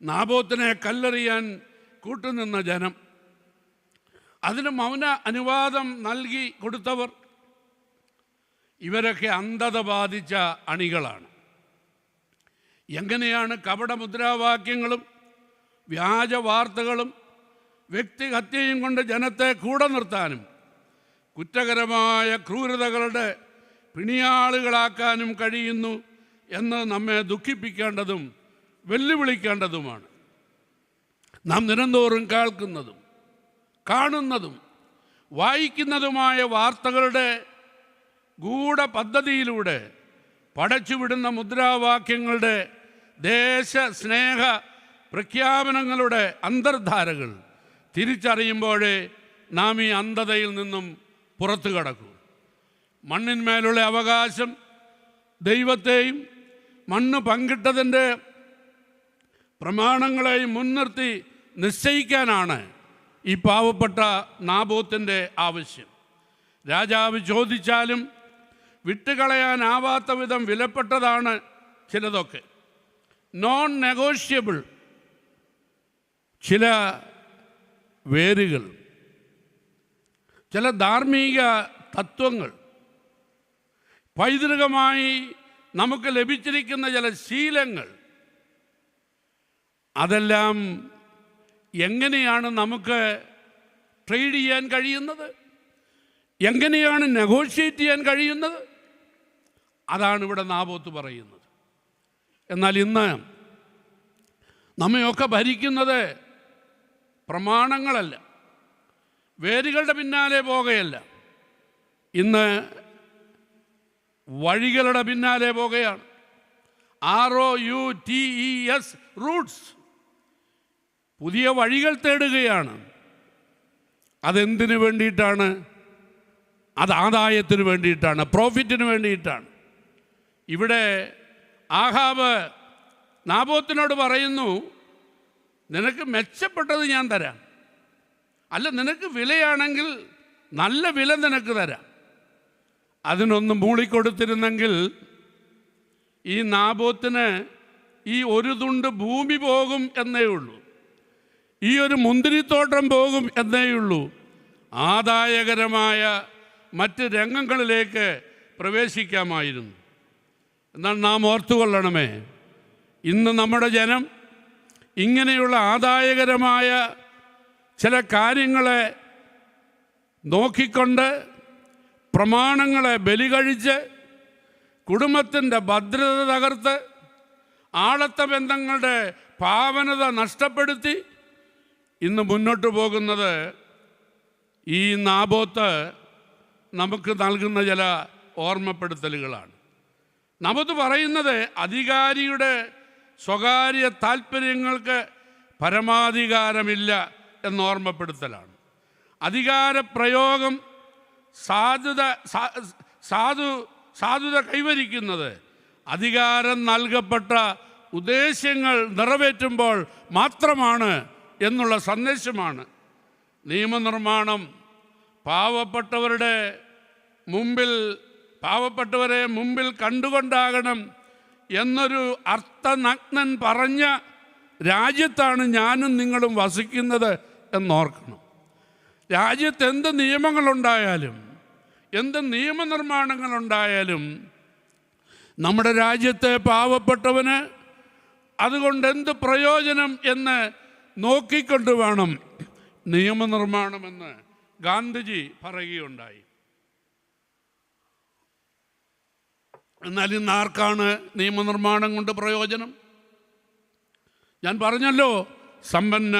നാബോത്തിനെ കല്ലെറിയാൻ കൂട്ടുനിന്ന ജനം, അതിന് മൗന അനുവാദം നൽകി കൊടുത്തവർ, ഇവരൊക്കെ അന്ധത ബാധിച്ച അണികളാണ്. എങ്ങനെയാണ് കപടമുദ്രാവാക്യങ്ങളും വ്യാജ വാർത്തകളും വ്യക്തിഹത്യയും കൊണ്ട് ജനത്തെ കൂടെ നിർത്താനും കുറ്റകരമായ ക്രൂരതകളുടെ പിണിയാളുകളാക്കാനും കഴിയുന്നു എന്ന് നമ്മെ ദുഃഖിപ്പിക്കേണ്ടതും വെല്ലുവിളിക്കേണ്ടതുമാണ്. നാം നിരന്തോറും കേൾക്കുന്നതും കാണുന്നതും വായിക്കുന്നതുമായ വാർത്തകളുടെ ഗൂഢപദ്ധതിയിലൂടെ പടച്ചുവിടുന്ന മുദ്രാവാക്യങ്ങളുടെ ദേശസ്നേഹ പ്രഖ്യാപനങ്ങളുടെ അന്തർധാരകൾ തിരിച്ചറിയുമ്പോഴേ നാം ഈ അന്ധതയിൽ നിന്നും പുറത്തു കടക്കൂ. മണ്ണിന്മേലുള്ള അവകാശം ദൈവത്തെയും മണ്ണ് പങ്കിട്ടതിൻ്റെ പ്രമാണങ്ങളെയും മുൻനിർത്തി നിശ്ചയിക്കാനാണ് ഈ പാവപ്പെട്ട നാബോത്തിൻ്റെ ആവശ്യം. രാജാവ് ചോദിച്ചാലും വിട്ടുകളയാനാവാത്ത വിധം വിലപ്പെട്ടതാണ് ചിലതൊക്കെ. നോൺ നെഗോഷ്യബിൾ ചില വേരുകൾ, ചില ധാർമ്മിക തത്വങ്ങൾ, പൈതൃകമായി നമുക്ക് ലഭിച്ചിരിക്കുന്ന ചില ശീലങ്ങൾ, അതെല്ലാം എങ്ങനെയാണ് നമുക്ക് ട്രേഡ് ചെയ്യാൻ കഴിയുന്നത്, എങ്ങനെയാണ് നെഗോഷിയേറ്റ് ചെയ്യാൻ കഴിയുന്നത്? അതാണ് ഇവിടെ നാബോത്ത് പറയുന്നത്. എന്നാൽ ഇന്ന് നമ്മയൊക്കെ ഭരിക്കുന്നത് പ്രമാണങ്ങളല്ല, വേരുകളുടെ പിന്നാലെ പോകുകയല്ല, ഇന്ന് വഴികളുടെ പിന്നാലെ പോകുകയാണ്. ROUTES റൂട്ട്സ്, പുതിയ വഴികൾ തേടുകയാണ്. അതെന്തിനു വേണ്ടിയിട്ടാണ്? അത് ആദായത്തിന് വേണ്ടിയിട്ടാണ്, പ്രോഫിറ്റിന് വേണ്ടിയിട്ടാണ്. ഇവിടെ ആഹാബ് നാബോത്തിനോട് പറയുന്നു, നിനക്ക് മെച്ചപ്പെട്ടത് ഞാൻ തരാം, അല്ല നിനക്ക് വിലയാണെങ്കിൽ നല്ല വില നിനക്ക് തരാം. അതിനൊന്ന് മൂളിക്കൊടുത്തിരുന്നെങ്കിൽ ഈ നാബോത്തിന് ഈ ഒരു തുണ്ട് ഭൂമി പോകും എന്നേ ഉള്ളൂ, ഈ ഒരു മുന്തിരിത്തോട്ടം പോകും എന്നേ ഉള്ളൂ. ആദായകരമായ മറ്റ് രംഗങ്ങളിലേക്ക് പ്രവേശിക്കാമായിരുന്നു. എന്നാൽ നാം ഓർത്തുകൊള്ളണമേ, ഇന്ന് നമ്മുടെ ജനം ഇങ്ങനെയുള്ള ആദായകരമായ ചില കാര്യങ്ങളെ നോക്കിക്കൊണ്ട് പ്രമാണങ്ങളെ ബലി കഴിച്ച് കുടുംബത്തിൻ്റെ ഭദ്രത തകർത്ത് ആളത്ത ബന്ധങ്ങളുടെ പാവനത നഷ്ടപ്പെടുത്തി ഇന്ന് മുന്നോട്ട് പോകുന്നത് ഈ നാബോത്ത് നമുക്ക് നൽകുന്ന ചില ഓർമ്മപ്പെടുത്തലുകളാണ്. നാബോത്ത് പറയുന്നത് അധികാരിയുടെ സ്വകാര്യ താല്പര്യങ്ങൾക്ക് പരമാധികാരമില്ല എന്ന ഓർമ്മപ്പെടുത്തലാണ്. അധികാരപ്രയോഗം സാധുത കൈവരിക്കുന്നത് അധികാരം നൽകപ്പെട്ട ഉദ്ദേശ്യങ്ങൾ നിറവേറ്റുമ്പോൾ മാത്രമാണ് എന്നുള്ള സന്ദേശമാണ്. നിയമനിർമ്മാണം പാവപ്പെട്ടവരെ മുമ്പിൽ കണ്ടുകൊണ്ടാകണം എന്നൊരു അർത്ഥനഗ്നൻ പറഞ്ഞ രാജ്യത്താണ് ഞാനും നിങ്ങളും വസിക്കുന്നത് എന്നോർക്കണം. രാജ്യത്ത് എന്ത് നിയമങ്ങളുണ്ടായാലും എന്ത് നിയമനിർമ്മാണങ്ങളുണ്ടായാലും നമ്മുടെ രാജ്യത്തെ പാവപ്പെട്ടവന് അതുകൊണ്ട് എന്ത് പ്രയോജനം എന്ന് നോക്കിക്കൊണ്ട് വേണം നിയമനിർമ്മാണമെന്ന് ഗാന്ധിജി പറയുകയുണ്ടായി. എന്നാൽ ഇന്ന് ആർക്കാണ് നിയമനിർമ്മാണം കൊണ്ട് പ്രയോജനം? ഞാൻ പറഞ്ഞല്ലോ, സമ്പന്ന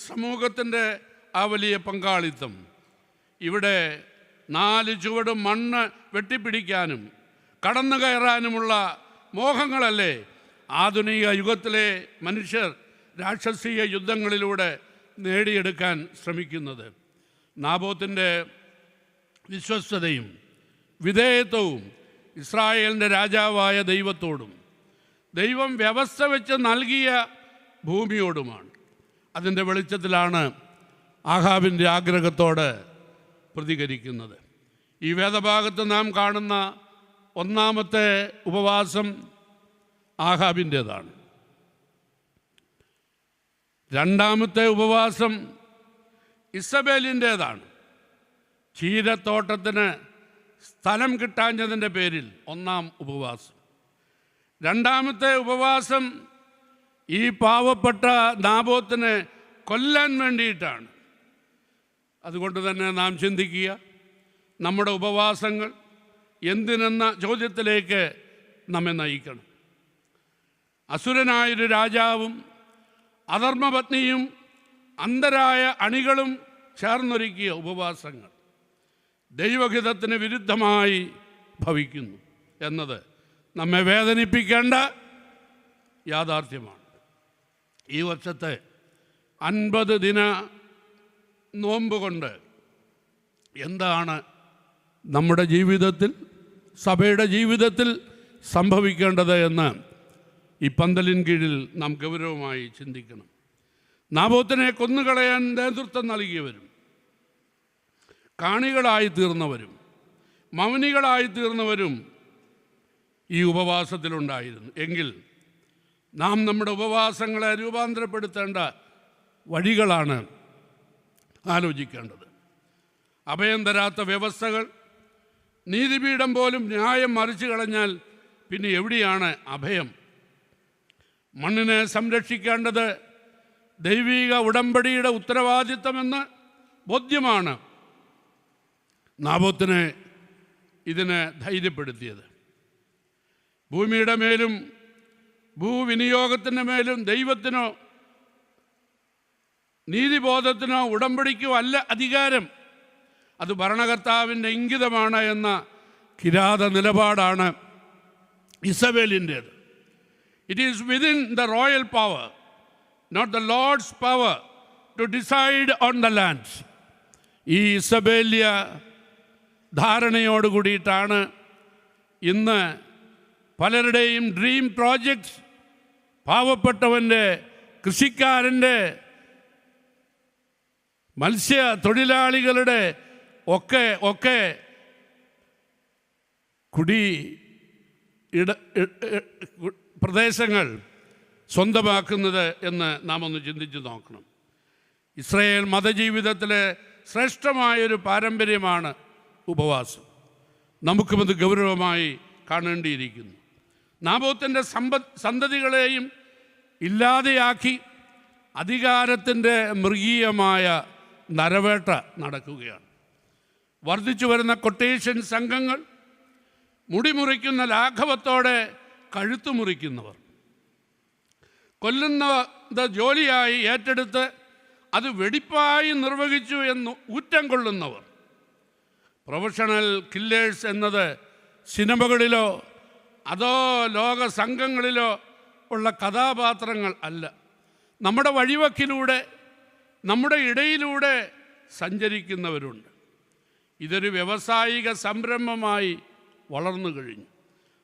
സമൂഹത്തിൻ്റെ ആ വലിയ പങ്കാളിത്തം. ഇവിടെ 4 ചുവട് മണ്ണ് വെട്ടിപ്പിടിക്കാനും കടന്നു കയറാനുമുള്ള മോഹങ്ങളല്ലേ ആധുനിക യുഗത്തിലെ മനുഷ്യർ രാക്ഷസീയ യുദ്ധങ്ങളിലൂടെ നേടിയെടുക്കാൻ ശ്രമിക്കുന്നത്. നാബോത്തിൻ്റെ വിശ്വസ്തതയും വിധേയത്വവും ഇസ്രായേലിൻ്റെ രാജാവായ ദൈവത്തോടും ദൈവം വ്യവസ്ഥ വെച്ച് നൽകിയ ഭൂമിയോടുമാണ്. അതിൻ്റെ വെളിച്ചത്തിലാണ് ആഹാബിൻ്റെ ആഗ്രഹത്തോട് പ്രതികരിക്കുന്നത്. ഈ വേദഭാഗത്ത് നാം കാണുന്ന ഒന്നാമത്തെ ഉപവാസം ആഹാബിൻ്റേതാണ്. രണ്ടാമത്തെ ഉപവാസം ഇസബേലിൻ്റേതാണ്. ചീരത്തോട്ടത്തിന് സ്ഥലം കിട്ടാഞ്ഞതിൻ്റെ പേരിൽ ഒന്നാം ഉപവാസം. രണ്ടാമത്തെ ഉപവാസം ഈ പാവപ്പെട്ട നാബോത്തിനെ കൊല്ലാൻ വേണ്ടിയിട്ടാണ്. അതുകൊണ്ട് തന്നെ നാം ചിന്തിക്കുക, നമ്മുടെ ഉപവാസങ്ങൾ എന്തിനെന്ന ചോദ്യത്തിലേക്ക് നമ്മെ നയിക്കണം. അസുരനായൊരു രാജാവും അധർമ്മപത്നിയും അന്ധരായ അണികളും ചേർന്നൊരുക്കിയ ഉപവാസങ്ങൾ ദൈവഹിതത്തിന് വിരുദ്ധമായി ഭവിക്കുന്നു എന്നത് നമ്മെ വേദനിപ്പിക്കേണ്ട യാഥാർത്ഥ്യമാണ്. ഈ വർഷത്തെ 50 ദിന നോമ്പ് കൊണ്ട് എന്താണ് നമ്മുടെ ജീവിതത്തിൽ, സഭയുടെ ജീവിതത്തിൽ സംഭവിക്കേണ്ടത് എന്ന് ഈ പന്തലിൻ കീഴിൽ നാം ഗൗരവമായി ചിന്തിക്കണം. നാബോത്തിനെ കൊന്നുകളയാൻ നേതൃത്വം നൽകിയവരും കാണികളായി തീർന്നവരും മൗനികളായി തീർന്നവരും ഈ ഉപവാസത്തിലുണ്ടായിരുന്നു. എങ്കിൽ നാം നമ്മുടെ ഉപവാസങ്ങളെ രൂപാന്തരപ്പെടുത്തേണ്ട വഴികളാണ് ആലോചിക്കേണ്ടത്. അഭയം തരാത്ത വ്യവസ്ഥകൾ, നീതിപീഠം പോലും ന്യായം മറിച്ചു കളഞ്ഞാൽ പിന്നെ എവിടെയാണ് അഭയം? മണ്ണിനെ സംരക്ഷിക്കേണ്ടത് ദൈവിക ഉടമ്പടിയുടെ ഉത്തരവാദിത്തമെന്ന് ബോധ്യമാണ് നാബോത്തിനെ ഇതിനെ ധൈര്യപ്പെടുത്തിയത്. ഭൂമിയുടെ മേലും ഭൂവിനിയോഗത്തിൻ്റെ മേലും ദൈവത്തിനോ നീതിബോധത്തിനോ ഉടമ്പടിക്കോ അല്ല അധികാരം. അത് ഭരണകർത്താവിൻ്റെ ഇംഗിതമാണ് എന്ന കിരാത നിലപാടാണ് ഇസബേലിൻ്റേത്. It is within the royal power, not the Lord's power, to decide on the land. ഈ ഇസബേല്യ ധാരണയോട് കൂടിയിട്ടാണ് ഇന്ന് പലരുടെയും ഡ്രീം പ്രോജക്റ്റ്, പാവപ്പെട്ടവൻ്റെ, കൃഷിക്കാരൻ്റെ, മത്സ്യ തൊഴിലാളികളുടെ ഒക്കെ പ്രദേശങ്ങൾ സ്വന്തമാക്കുന്നത് എന്ന് നാം ഒന്ന് ചിന്തിച്ച് നോക്കണം. ഇസ്രായേൽ മതജീവിതത്തിലെ ശ്രേഷ്ഠമായൊരു പാരമ്പര്യമാണ് ഉപവാസം. നമുക്കുമത് ഗൗരവമായി കാണേണ്ടിയിരിക്കുന്നു. നാബോത്തിൻ്റെ സന്തതികളെയും ഇല്ലാതെയാക്കി അധികാരത്തിൻ്റെ മൃഗീയമായ നരവേട്ട നടക്കുകയാണ്. വർദ്ധിച്ചു വരുന്ന കൊട്ടേഷൻ സംഘങ്ങൾ, മുടിമുറിക്കുന്ന ലാഘവത്തോടെ കഴുത്തു മുറിക്കുന്നവർ, കൊല്ലുന്നത് ജോലിയായി ഏറ്റെടുത്ത് അത് വെടിപ്പായി നിർവഹിച്ചു എന്ന് ഊറ്റം കൊള്ളുന്നവർ. പ്രൊഫഷണൽ കില്ലേഴ്സ് എന്നത് സിനിമകളിലോ അതോ ലോക സംഘങ്ങളിലോ ഉള്ള കഥാപാത്രങ്ങൾ അല്ല. നമ്മുടെ വഴിവക്കിലൂടെ നമ്മുടെ ഇടയിലൂടെ സഞ്ചരിക്കുന്നവരുണ്ട്. ഇതൊരു വ്യാവസായിക സംരംഭമായി വളർന്നു കഴിഞ്ഞു.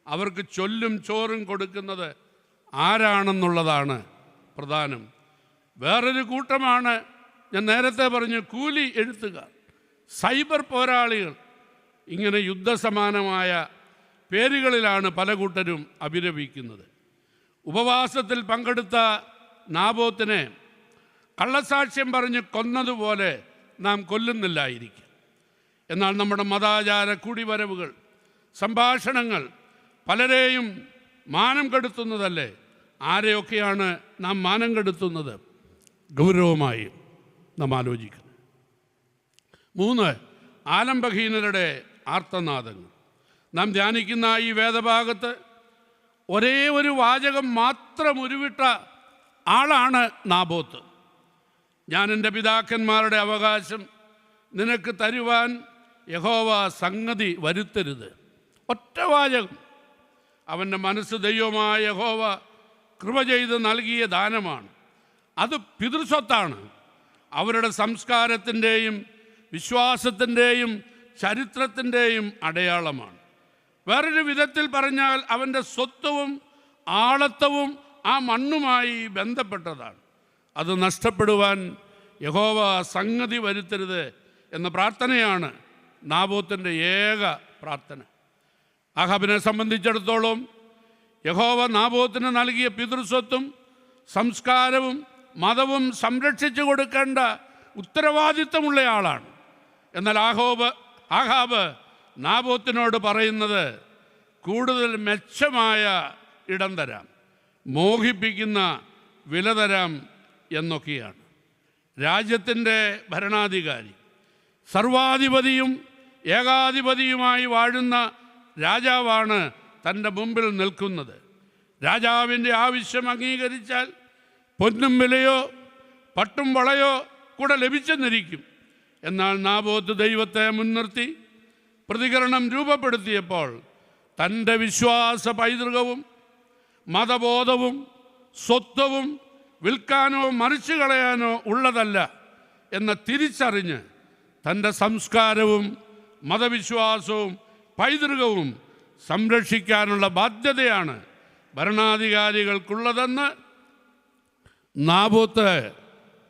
അവർക്ക് ചൊല്ലും ചോറും കൊടുക്കുന്നത് ആരാണെന്നുള്ളതാണ് പ്രധാനം. വേറൊരു കൂട്ടമാണ് ഞാൻ നേരത്തെ പറഞ്ഞു കൂലി എഴുത്തുകാർ, സൈബർ പോരാളികൾ. ഇങ്ങനെ യുദ്ധസമാനമായ പേരുകളിലാണ് പല കൂട്ടരും അഭിരമിക്കുന്നത്. ഉപവാസത്തിൽ പങ്കെടുത്ത നാബോത്തിനെ കള്ളസാക്ഷ്യം പറഞ്ഞ് കൊന്നതുപോലെ നാം കൊല്ലുന്നില്ലായിരിക്കും. എന്നാൽ നമ്മുടെ മതാചാര കൂടിവരവുകൾ, സംഭാഷണങ്ങൾ പലരെയും മാനം കെടുത്തുന്നതല്ലേ? ആരെയൊക്കെയാണ് നാം മാനം കെടുത്തുന്നത്? ഗൗരവമായി നാം ആലോചിക്കണം. 3, ആലംബഹീനരുടെ ആർത്തനാദങ്ങൾ. നാം ധ്യാനിക്കുന്ന ഈ വേദഭാഗത്ത് ഒരേ ഒരു വാചകം മാത്രം ഉരുവിട്ട ആളാണ് നാബോത്ത്. ഞാൻ എൻ്റെ പിതാക്കന്മാരുടെ അവകാശം നിനക്ക് തരുവാൻ യഹോവ സംഗതി വരുത്തരുത്. ഒറ്റ വാചകം. അവൻ്റെ മനസ്സ് ദൈവമായ യഹോവ കൃപ ചെയ്ത് നൽകിയ ദാനമാണ്. അത് പിതൃസ്വത്താണ്. അവരുടെ സംസ്കാരത്തിൻ്റെയും വിശ്വാസത്തിൻ്റെയും ചരിത്രത്തിൻ്റെയും അടയാളമാണ്. വേറൊരു വിധത്തിൽ പറഞ്ഞാൽ അവൻ്റെ സ്വത്വവും ആളത്വവും ആ മണ്ണുമായി ബന്ധപ്പെട്ടതാണ്. അത് നഷ്ടപ്പെടുവാൻ യഹോവ സംഗതി വരുത്തരുത് എന്ന പ്രാർത്ഥനയാണ് നാബോത്തിൻ്റെ ഏക പ്രാർത്ഥന. ആഹാബിനെ സംബന്ധിച്ചിടത്തോളം യഹോവ നാബോത്തിന് നൽകിയ പിതൃസ്വത്തും സംസ്കാരവും മതവും സംരക്ഷിച്ചു കൊടുക്കേണ്ട ഉത്തരവാദിത്തമുള്ള ആളാണ്. എന്നാൽ ആഹാബ് നാബോത്തിനോട് പറയുന്നത് കൂടുതൽ മെച്ചമായ ഇടം തരാം, മോഹിപ്പിക്കുന്ന വില തരാം എന്നൊക്കെയാണ്. രാജ്യത്തിൻ്റെ ഭരണാധികാരി, സർവാധിപതിയും ഏകാധിപതിയുമായി വാഴുന്ന രാജാവാണ് തൻ്റെ മുമ്പിൽ നിൽക്കുന്നത്. രാജാവിൻ്റെ ആവശ്യം അംഗീകരിച്ചാൽ പൊന്നും വിലയോ പട്ടും വളയോ കൂടെ ലഭിച്ചെന്നിരിക്കും. എന്നാൽ നാബോത്ത് ദൈവത്തെ മുൻനിർത്തി പ്രതികരണം രൂപപ്പെടുത്തിയപ്പോൾ തൻ്റെ വിശ്വാസ പൈതൃകവും മതബോധവും സ്വത്വവും വിൽക്കാനോ മറിച്ചു കളയാനോ ഉള്ളതല്ല എന്ന് തിരിച്ചറിഞ്ഞ് തൻ്റെ സംസ്കാരവും മതവിശ്വാസവും പൈതൃകവും സംരക്ഷിക്കാനുള്ള ബാധ്യതയാണ് ഭരണാധികാരികൾക്കുള്ളതെന്ന് നാബോത്ത്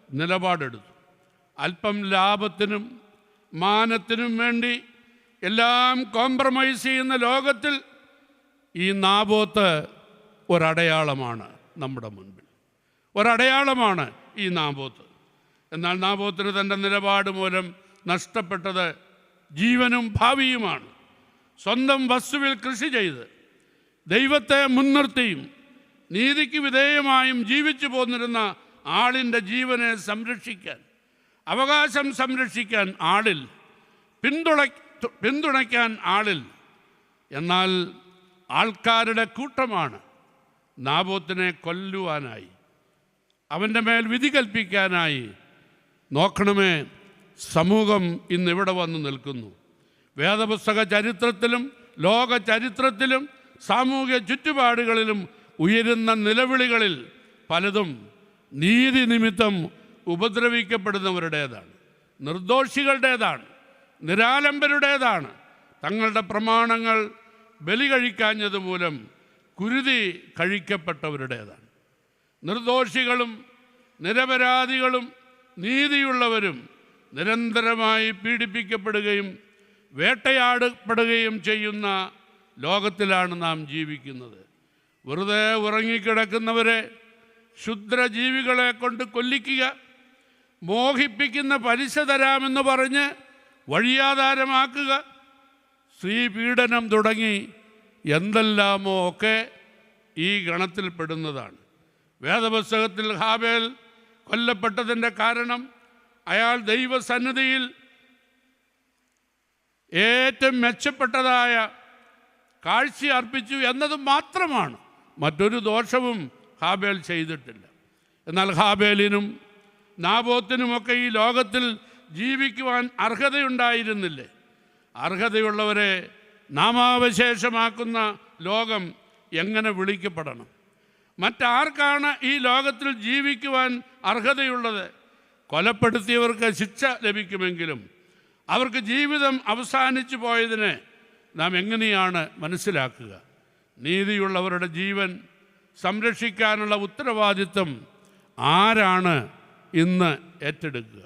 നിലപാടെടുത്തു. അല്പം ലാഭത്തിനും മാനത്തിനും വേണ്ടി എല്ലാം കോംപ്രമൈസ് ചെയ്യുന്ന ലോകത്തിൽ ഈ നാബോത്ത് ഒരടയാളമാണ് നമ്മുടെ മുൻപിൽ. ഒരടയാളമാണ് ഈ നാബോത്ത്. എന്നാൽ നാബോത്തിന് തൻ്റെ നിലപാട് മൂലം നഷ്ടപ്പെട്ടത് ജീവനും ഭാവിയുമാണ്. സ്വന്തം വസ്തുവിൽ കൃഷി ചെയ്ത് ദൈവത്തെ മുൻനിർത്തിയും നീതിക്ക് വിധേയമായും ജീവിച്ചു പോന്നിരുന്ന ആളിൻ്റെ ജീവനെ സംരക്ഷിക്കാൻ, അവകാശം സംരക്ഷിക്കാൻ ആളിൽ, പിന്തുണയ്ക്കാൻ ആളിൽ. എന്നാൽ ആൾക്കാരുടെ കൂട്ടമാണ് നാബോത്തിനെ കൊല്ലുവാനായി, അവൻ്റെ മേൽ വിധി കൽപ്പിക്കാനായി. നോക്കണമേ, സമൂഹം ഇന്നിവിടെ വന്നു നിൽക്കുന്നു. വേദപുസ്തക ചരിത്രത്തിലും ലോക ചരിത്രത്തിലും സാമൂഹിക ചുറ്റുപാടുകളിലും ഉയരുന്ന നിലവിളികളിൽ പലതും നീതി നിമിത്തം ഉപദ്രവിക്കപ്പെടുന്നവരുടേതാണ്, നിർദോഷികളുടേതാണ്, നിരാലംബരുടേതാണ്. തങ്ങളുടെ പ്രമാണങ്ങൾ ബലി കഴിക്കാഞ്ഞത് മൂലം കുരുതി കഴിക്കപ്പെട്ടവരുടേതാണ്. നിർദോഷികളും നിരപരാധികളും നീതിയുള്ളവരും നിരന്തരമായി പീഡിപ്പിക്കപ്പെടുകയും വേട്ടയാടപ്പെടുകയും ചെയ്യുന്ന ലോകത്തിലാണ് നാം ജീവിക്കുന്നത്. വെറുതെ ഉറങ്ങിക്കിടക്കുന്നവരെ ക്ഷുദ്രജീവികളെ കൊണ്ട് കൊല്ലിക്കുക, മോഹിപ്പിക്കുന്ന പലിശ തരാമെന്ന് പറഞ്ഞ് വഴിയാധാരമാക്കുക, സ്ത്രീപീഡനം തുടങ്ങി എന്തെല്ലാമോ ഒക്കെ ഈ ഗണത്തിൽപ്പെടുന്നതാണ്. വേദപുസ്തകത്തിൽ ഹാബേൽ കൊല്ലപ്പെട്ടതിൻ്റെ കാരണം അയാൾ ദൈവസന്നിധിയിൽ ഏറ്റവും മെച്ചപ്പെട്ടതായ കാഴ്ച അർപ്പിച്ചു എന്നത് മാത്രമാണ്. മറ്റൊരു ദോഷവും ഹാബേൽ ചെയ്തിട്ടില്ല. എന്നാൽ ഹാബേലിനും നാബോത്തിനുമൊക്കെ ഈ ലോകത്തിൽ ജീവിക്കുവാൻ അർഹതയുണ്ടായിരുന്നില്ലേ? അർഹതയുള്ളവരെ നാമാവശേഷമാക്കുന്ന ലോകം എങ്ങനെ വിളിക്കപ്പെടണം? മറ്റാർക്കാണ് ഈ ലോകത്തിൽ ജീവിക്കുവാൻ അർഹതയുള്ളത്? കൊലപ്പെടുത്തിയവർക്ക് ശിക്ഷ ലഭിക്കുമെങ്കിലും അവർക്ക് ജീവിതം അവസാനിച്ചു പോയതിനെ നാം എങ്ങനെയാണ് മനസ്സിലാക്കുക? നീതിയുള്ളവരുടെ ജീവൻ സംരക്ഷിക്കാനുള്ള ഉത്തരവാദിത്വം ആരാണ് ഇന്ന് ഏറ്റെടുക്കുക?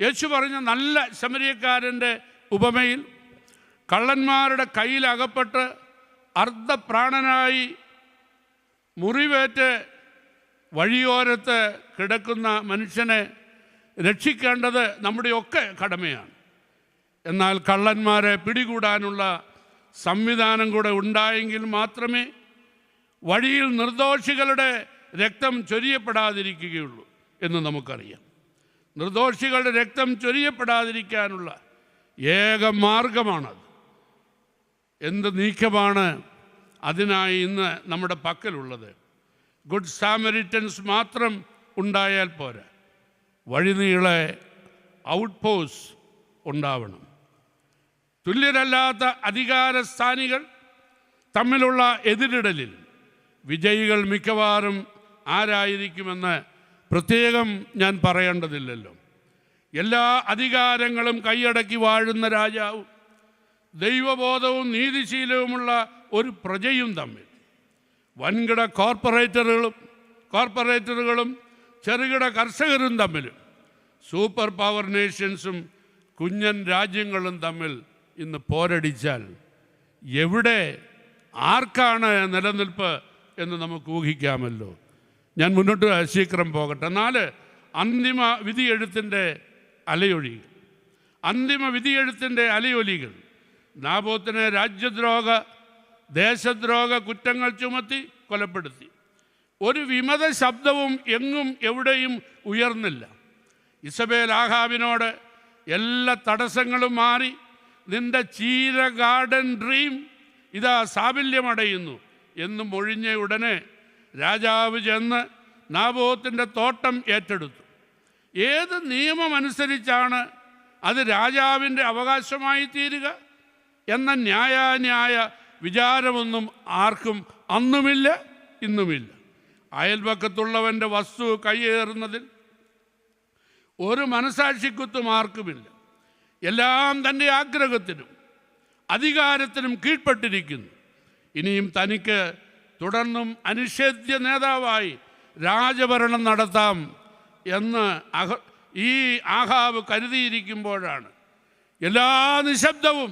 യേശു പറഞ്ഞ നല്ല ശമരിയക്കാരൻ്റെ ഉപമയിൽ കള്ളന്മാരുടെ കയ്യിൽ അകപ്പെട്ട് അർദ്ധപ്രാണനായി മുറിവേറ്റ് വഴിയോരത്ത് കിടക്കുന്ന മനുഷ്യനെ രക്ഷിക്കേണ്ടത് നമ്മുടെയൊക്കെ കടമയാണ്. എന്നാൽ കള്ളന്മാരെ പിടികൂടാനുള്ള സംവിധാനം കൂടെ ഉണ്ടായെങ്കിൽ മാത്രമേ വഴിയിൽ നിർദോഷികളുടെ രക്തം ചൊരിയപ്പെടാതിരിക്കുകയുള്ളൂ എന്ന് നമുക്കറിയാം. നിർദോഷികളുടെ രക്തം ചൊരിയപ്പെടാതിരിക്കാനുള്ള ഏക മാർഗമാണത്. എന്ത് നീക്കമാണ് അതിനായി ഇന്ന് നമ്മുടെ പക്കലുള്ളത്? ഗുഡ് സാമരിറ്റൻസ് മാത്രം ഉണ്ടായാൽ പോരാ, വഴിനീളെ ഔട്ട് പോസ്റ്റ് ഉണ്ടാവണം. തുല്യരല്ലാത്ത അധികാരസ്ഥാനികൾ തമ്മിലുള്ള എതിരിടലിൽ വിജയികൾ മിക്കവാറും ആരായിരിക്കുമെന്ന് പ്രത്യേകം ഞാൻ പറയേണ്ടതില്ലല്ലോ. എല്ലാ അധികാരങ്ങളും കൈയടക്കി വാഴുന്ന രാജാവും ദൈവബോധവും നീതിശീലവുമുള്ള ഒരു പ്രജയും തമ്മിൽ, വൻകിട കോർപ്പറേറ്ററുകളും ചെറുകിട കർഷകരും തമ്മിലും, സൂപ്പർ പവർ നേഷൻസും കുഞ്ഞൻ രാജ്യങ്ങളും തമ്മിൽ ഇന്ന് പോരടിച്ചാൽ എവിടെ ആർക്കാണ് നിലനിൽപ്പ് എന്ന് നമുക്ക് ഊഹിക്കാമല്ലോ. ഞാൻ മുന്നോട്ട് ശീഘ്രം പോകട്ടെ. 4 അന്തിമ വിധിയെഴുത്തിൻ്റെ അലയൊലികൾ. നാബോത്തിനെ രാജ്യദ്രോഹ ദേശദ്രോഹ കുറ്റങ്ങൾ ചുമത്തി കൊലപ്പെടുത്തി. ഒരു വിമത ശബ്ദവും എങ്ങും എവിടെയും ഉയർന്നില്ല. ഇസബേൽ ആഹാബിനോട് എല്ലാ തടസ്സങ്ങളും മാറി നിന്റെ ചീര ഗാർഡൻ ഡ്രീം ഇതാ സാഫല്യമടയുന്നു എന്നും ഒഴിഞ്ഞ ഉടനെ രാജാവ് ചെന്ന് നാബോത്തിൻ്റെ തോട്ടം ഏറ്റെടുത്തു. ഏത് നിയമമനുസരിച്ചാണ് അത് രാജാവിൻ്റെ അവകാശമായി തീരുക എന്ന ന്യായ വിചാരമൊന്നും ആർക്കും അന്നുമില്ല, ഇന്നുമില്ല. അയൽപക്കത്തുള്ളവൻ്റെ വസ്തു കയ്യേറുന്നതിൽ ഒരു മനസാക്ഷിക്കുത്തും ആർക്കുമില്ല. എല്ലാം തൻ്റെ ആഗ്രഹത്തിനും അധികാരത്തിനും കീഴ്പ്പെട്ടിരിക്കുന്നു. ഇനിയും തനിക്ക് തുടർന്നും അനിഷേധ്യ നേതാവായി രാജഭരണം നടത്താം എന്ന് ഈ ആഹാബ് കരുതിയിരിക്കുമ്പോഴാണ്, എല്ലാ നിശബ്ദവും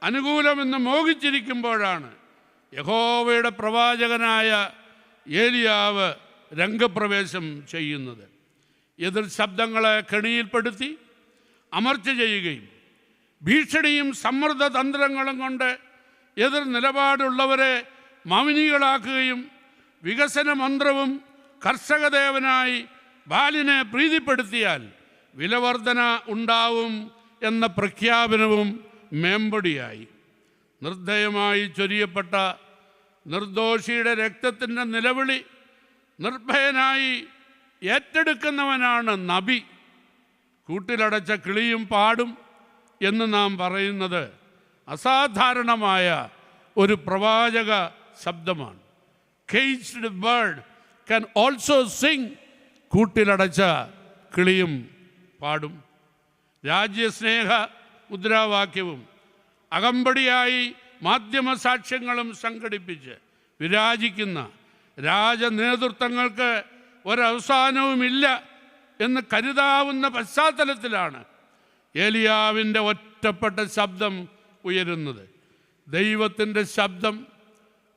അനുകൂലമെന്ന് മോഹിച്ചിരിക്കുമ്പോഴാണ് യഹോവയുടെ പ്രവാചകനായ ഏലിയാവ് രംഗപ്രവേശം ചെയ്യുന്നത്. എതിർ ശബ്ദങ്ങളെ കെണിയിൽപ്പെടുത്തി അമർച്ച ചെയ്യുകയും ഭീഷണിയും സമ്മർദ്ദ തന്ത്രങ്ങളും കൊണ്ട് എതിർ നിലപാടുള്ളവരെ മൗനികളാക്കുകയും വികസന മന്ത്രവും കർഷകദേവനായി ബാലിനെ പ്രീതിപ്പെടുത്തിയാൽ വിലവർധന ഉണ്ടാവും എന്ന പ്രഖ്യാപനവും മേമ്പടിയായി. നിർദ്ദയമായി ചൊരിയപ്പെട്ട നിർദോഷിയുടെ രക്തത്തിൻ്റെ നിലവിളി നിർഭയനായി ഏറ്റെടുക്കുന്നവനാണ് നബി. കൂട്ടിലടച്ച കിളിയും പാടും എന്ന് നാം പറയുന്നത് അസാധാരണമായ ഒരു പ്രവാചക ശബ്ദമാണ്. Caged bird can also sing. കൂട്ടിലടച്ച കിളിയും പാടും. രാജ്യസ്നേഹ മുദ്രാവാക്യവും അകമ്പടിയായി മാധ്യമസാക്ഷ്യങ്ങളും സംഘടിപ്പിച്ച് വിരാജിക്കുന്ന രാജനേതൃത്വങ്ങൾക്ക് ഒരവസാനവുമില്ല എന്ന് കരുതാവുന്ന പശ്ചാത്തലത്തിലാണ് ഏലിയാവിൻ്റെ ഒറ്റപ്പെട്ട ശബ്ദം ഉയരുന്നത്. ദൈവത്തിൻ്റെ ശബ്ദം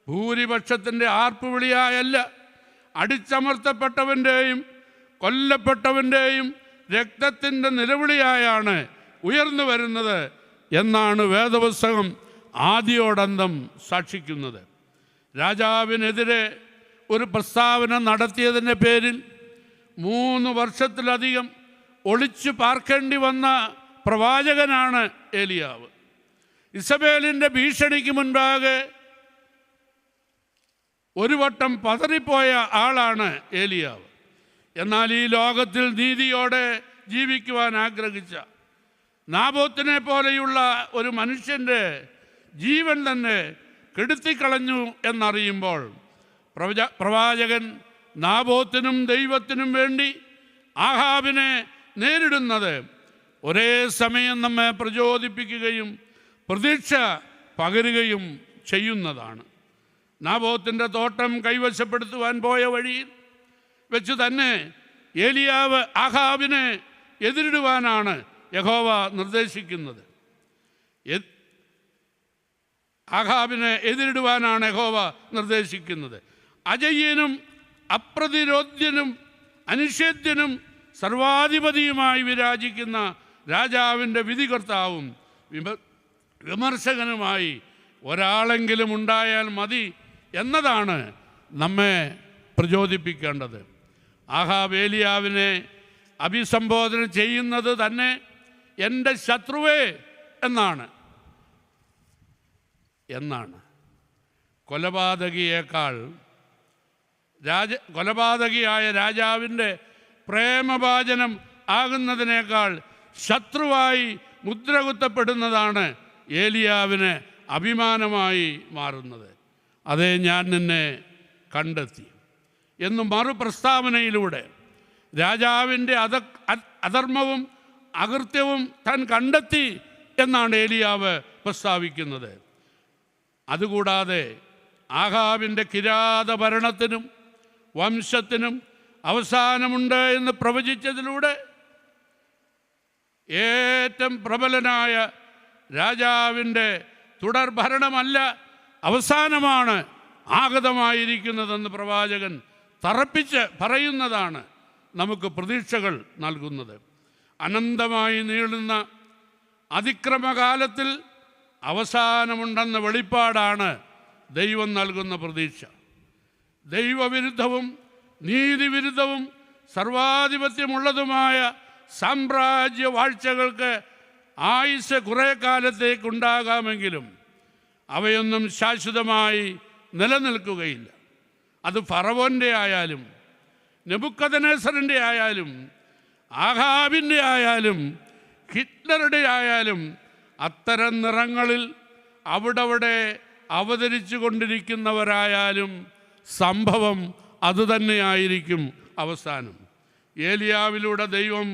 ഭൂരിപക്ഷത്തിൻ്റെ ആർപ്പുവിളിയായല്ല, അടിച്ചമർത്തപ്പെട്ടവൻ്റെയും കൊല്ലപ്പെട്ടവൻ്റെയും രക്തത്തിൻ്റെ നിലവിളിയായാണ് ഉയർന്നു വരുന്നത് എന്നാണ് വേദപുസ്തകം ആദിയോടന്തം സാക്ഷിക്കുന്നത്. രാജാവിനെതിരെ ഒരു പ്രസ്താവന നടത്തിയതിൻ്റെ പേരിൽ 3 വർഷത്തിലധികം ഒളിച്ചു പാർക്കേണ്ടി വന്ന പ്രവാചകനാണ് ഏലിയാവ്. ഇസബേലിൻ്റെ ഭീഷണിക്ക് മുൻപാകെ ഒരു വട്ടം പതറിപ്പോയ ആളാണ് ഏലിയാവ്. എന്നാൽ ഈ ലോകത്തിൽ നീതിയോടെ ജീവിക്കുവാൻ ആഗ്രഹിച്ച നാബോത്തിനെ പോലെയുള്ള ഒരു മനുഷ്യൻ്റെ ജീവൻ തന്നെ കെടുത്തിക്കളഞ്ഞു എന്നറിയുമ്പോൾ പ്രവാചകൻ നാബോത്തിനും ദൈവത്തിനും വേണ്ടി ആഹാബിനെ നേരിടുന്നത് ഒരേ സമയം നമ്മെ പ്രചോദിപ്പിക്കുകയും പ്രതീക്ഷ പകരുകയും ചെയ്യുന്നതാണ്. നാബോത്തിൻ്റെ തോട്ടം കൈവശപ്പെടുത്തുവാൻ പോയ വഴിയിൽ വെച്ച് തന്നെ ഏലിയാവ് ആഹാബിനെ എതിരിടുവാനാണ് യഹോവ നിർദ്ദേശിക്കുന്നത്. അജയ്യനും അപ്രതിരോധ്യനും അനിഷേധ്യനും സർവാധിപതിയുമായി വിരാജിക്കുന്ന രാജാവിൻ്റെ വിധികർത്താവും വിമർശകനുമായി ഒരാളെങ്കിലും ഉണ്ടായാൽ മതി എന്നതാണ് നമ്മെ പ്രചോദിപ്പിക്കേണ്ടത്. ആഹാബ് ഏലിയാവിനെ അഭിസംബോധന ചെയ്യുന്നത് തന്നെ എൻ്റെ ശത്രുവേ എന്നാണ്. കൊലപാതകിയായ രാജാവിൻ്റെ പ്രേമഭാജനം ആകുന്നതിനേക്കാൾ ശത്രുവായി മുദ്രകുത്തപ്പെടുന്നതാണ് ഏലിയാവിന് അഭിമാനമായി മാറുന്നത്. അതേ, ഞാൻ നിന്നെ കണ്ടെത്തി എന്ന് മറുപ്രസ്താവനയിലൂടെ രാജാവിൻ്റെ അധർമ്മവും അകൃത്യവും താൻ കണ്ടെത്തി എന്നാണ് ഏലിയാവ് പ്രസ്താവിക്കുന്നത്. അതുകൂടാതെ ആഹാബിൻ്റെ കിരാത ഭരണത്തിനും വംശത്തിനും അവസാനമുണ്ട് എന്ന് പ്രവചിച്ചതിലൂടെ ഏറ്റവും പ്രബലനായ രാജാവിൻ്റെ തുടർഭരണമല്ല, അവസാനമാണ് ആഗതമായിരിക്കുന്നതെന്ന് പ്രവാചകൻ തറപ്പിച്ച് പറയുന്നതാണ് നമുക്ക് പ്രതീക്ഷകൾ നൽകുന്നത്. അനന്തമായി നീളുന്ന അതിക്രമകാലത്തിൽ അവസാനമുണ്ടെന്ന വെളിപ്പാടാണ് ദൈവം നൽകുന്ന പ്രതീക്ഷ. ദൈവവിരുദ്ധവും നീതിവിരുദ്ധവും സർവാധിപത്യമുള്ളതുമായ സാമ്രാജ്യ വാഴ്ചകൾക്ക് ആയുസ് കുറേ കാലത്തേക്കുണ്ടാകാമെങ്കിലും അവയൊന്നും ശാശ്വതമായി നിലനിൽക്കുകയില്ല. അത് ഫറവോൻ്റെ ആയാലും നെബൂഖദ്നേസറിൻ്റെ ആയാലും ആഹാബിൻ്റെ ആയാലും ഹിറ്റ്ലറുടെ ആയാലും അത്തരം നിറങ്ങളിൽ അവിടെ അവതരിച്ചു കൊണ്ടിരിക്കുന്നവരായാലും സംഭവം അതുതന്നെയായിരിക്കും അവസാനം. ഏലിയാവിലൂടെ ദൈവം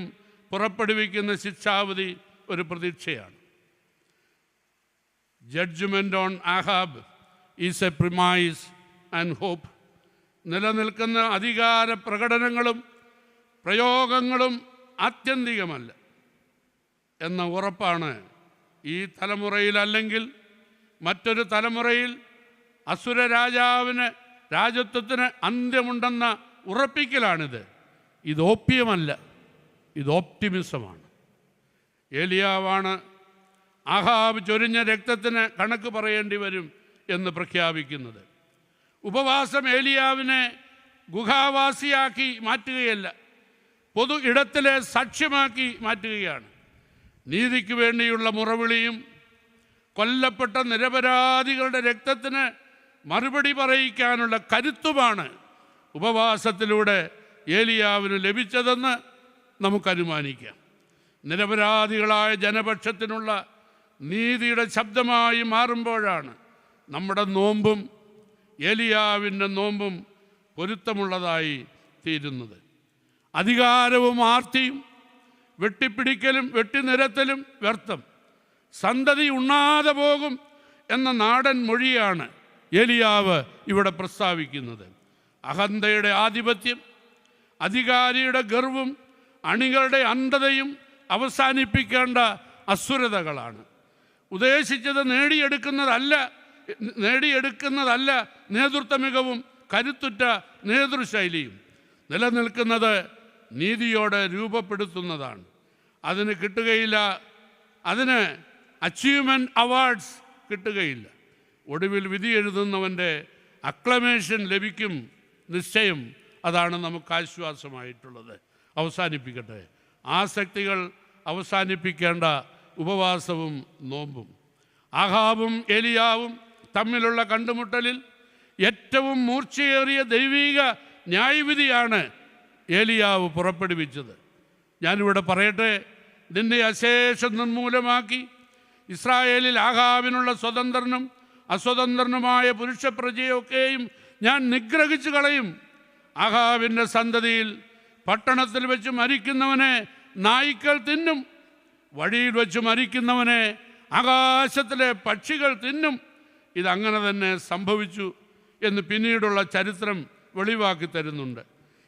പുറപ്പെടുവിക്കുന്ന ശിക്ഷാവധി ഒരു പ്രതീക്ഷയാണ്. Judgement on Ahab is a premise and hope. നിലനിൽക്കുന്ന അധികാര പ്രകടനങ്ങളും പ്രയോഗങ്ങളും ആത്യന്തികമല്ല എന്ന ഉറപ്പാണ് ഈ തലമുറയിൽ, അല്ലെങ്കിൽ മറ്റൊരു തലമുറയിൽ അസുര രാജാവിന് രാജത്വത്തിന് അന്ത്യമുണ്ടെന്ന ഉറപ്പിക്കലാണിത്. ഇത് ഓപ്യമല്ല, ഇത് ഓപ്റ്റിമിസമാണ്. ഏലിയാവാണ് ആഹാബ് ചൊരിഞ്ഞ രക്തത്തിന് കണക്ക് പറയേണ്ടി വരും എന്ന് പ്രഖ്യാപിക്കുന്നത്. ഉപവാസം ഏലിയാവിനെ ഗുഹാവാസിയാക്കി മാറ്റുകയല്ല, പൊതു ഇടത്തിലെ സാക്ഷ്യമാക്കി മാറ്റുകയാണ്. നീതിക്ക് വേണ്ടിയുള്ള മുറവിളിയും കൊല്ലപ്പെട്ട നിരപരാധികളുടെ രക്തത്തിന് മറുപടി പറയിക്കാനുള്ള കരുത്തുമാണ് ഉപവാസത്തിലൂടെ ഏലിയാവിന് ലഭിച്ചതെന്ന് നമുക്കനുമാനിക്കാം. നിരപരാധികളായ ജനപക്ഷത്തിനുള്ള നീതിയുടെ ശബ്ദമായി മാറുമ്പോഴാണ് നമ്മുടെ നോമ്പും ഏലിയാവിൻ്റെ നോമ്പും പൊരുത്തമുള്ളതായി തീരുന്നത്. അധികാരവും ആർത്തിയും വെട്ടിപ്പിടിക്കലും വെട്ടിനിരത്തലും വ്യർത്ഥം, സന്തതി ഉണ്ണാതെ പോകും എന്ന നാടൻ മൊഴിയാണ് ഏലിയാവ് ഇവിടെ പ്രസ്താവിക്കുന്നത്. അഹന്തയുടെ ആധിപത്യം, അധികാരിയുടെ ഗർവും അണികളുടെ അന്ധതയും അവസാനിപ്പിക്കേണ്ട അസുരതകളാണ്. ഉദ്ദേശിച്ചത് നേടിയെടുക്കുന്നതല്ല നേതൃത്വ മികവും കരുത്തുറ്റ നേതൃശൈലിയും. നിലനിൽക്കുന്നത് നീതിയോടെ രൂപപ്പെടുത്തുന്നതാണ്. അതിന് അച്ചീവ്മെൻറ്റ് അവാർഡ്സ് കിട്ടുകയില്ല. ഒടുവിൽ വിധി എഴുതുന്നവൻ്റെ അക്ലമേഷൻ ലഭിക്കും നിശ്ചയം. അതാണ് നമുക്ക് ആശ്വാസമായിട്ടുള്ളത്. അവസാനിപ്പിക്കട്ടെ. ആസക്തികൾ അവസാനിപ്പിക്കേണ്ട ഉപവാസവും നോമ്പും. ആഹാബും ഏലിയാവും തമ്മിലുള്ള കണ്ടുമുട്ടലിൽ ഏറ്റവും മൂർച്ചയേറിയ ദൈവിക ന്യായവിധിയാണ് ഏലിയാവ് പുറപ്പെടുവിച്ചത്. ഞാനിവിടെ പറയട്ടെ, നിന്നെ അശേഷം നിർമൂലമാക്കി ഇസ്രായേലിൽ ആഹാബിനുള്ള സ്വതന്ത്രനും അസ്വതന്ത്രനുമായ പുരുഷ പ്രജയൊക്കെയും ഞാൻ നിഗ്രഹിച്ചു കളയും. ആഹാബിൻ്റെ സന്തതിയിൽ പട്ടണത്തിൽ വെച്ച് മരിക്കുന്നവനെ നായ്ക്കൾ തിന്നും, വഴിയിൽ വെച്ച് മരിക്കുന്നവനെ ആകാശത്തിലെ പക്ഷികൾ തിന്നും. ഇതങ്ങനെ തന്നെ സംഭവിച്ചു എന്ന് പിന്നീടുള്ള ചരിത്രം വെളിവാക്കി തരുന്നുണ്ട്.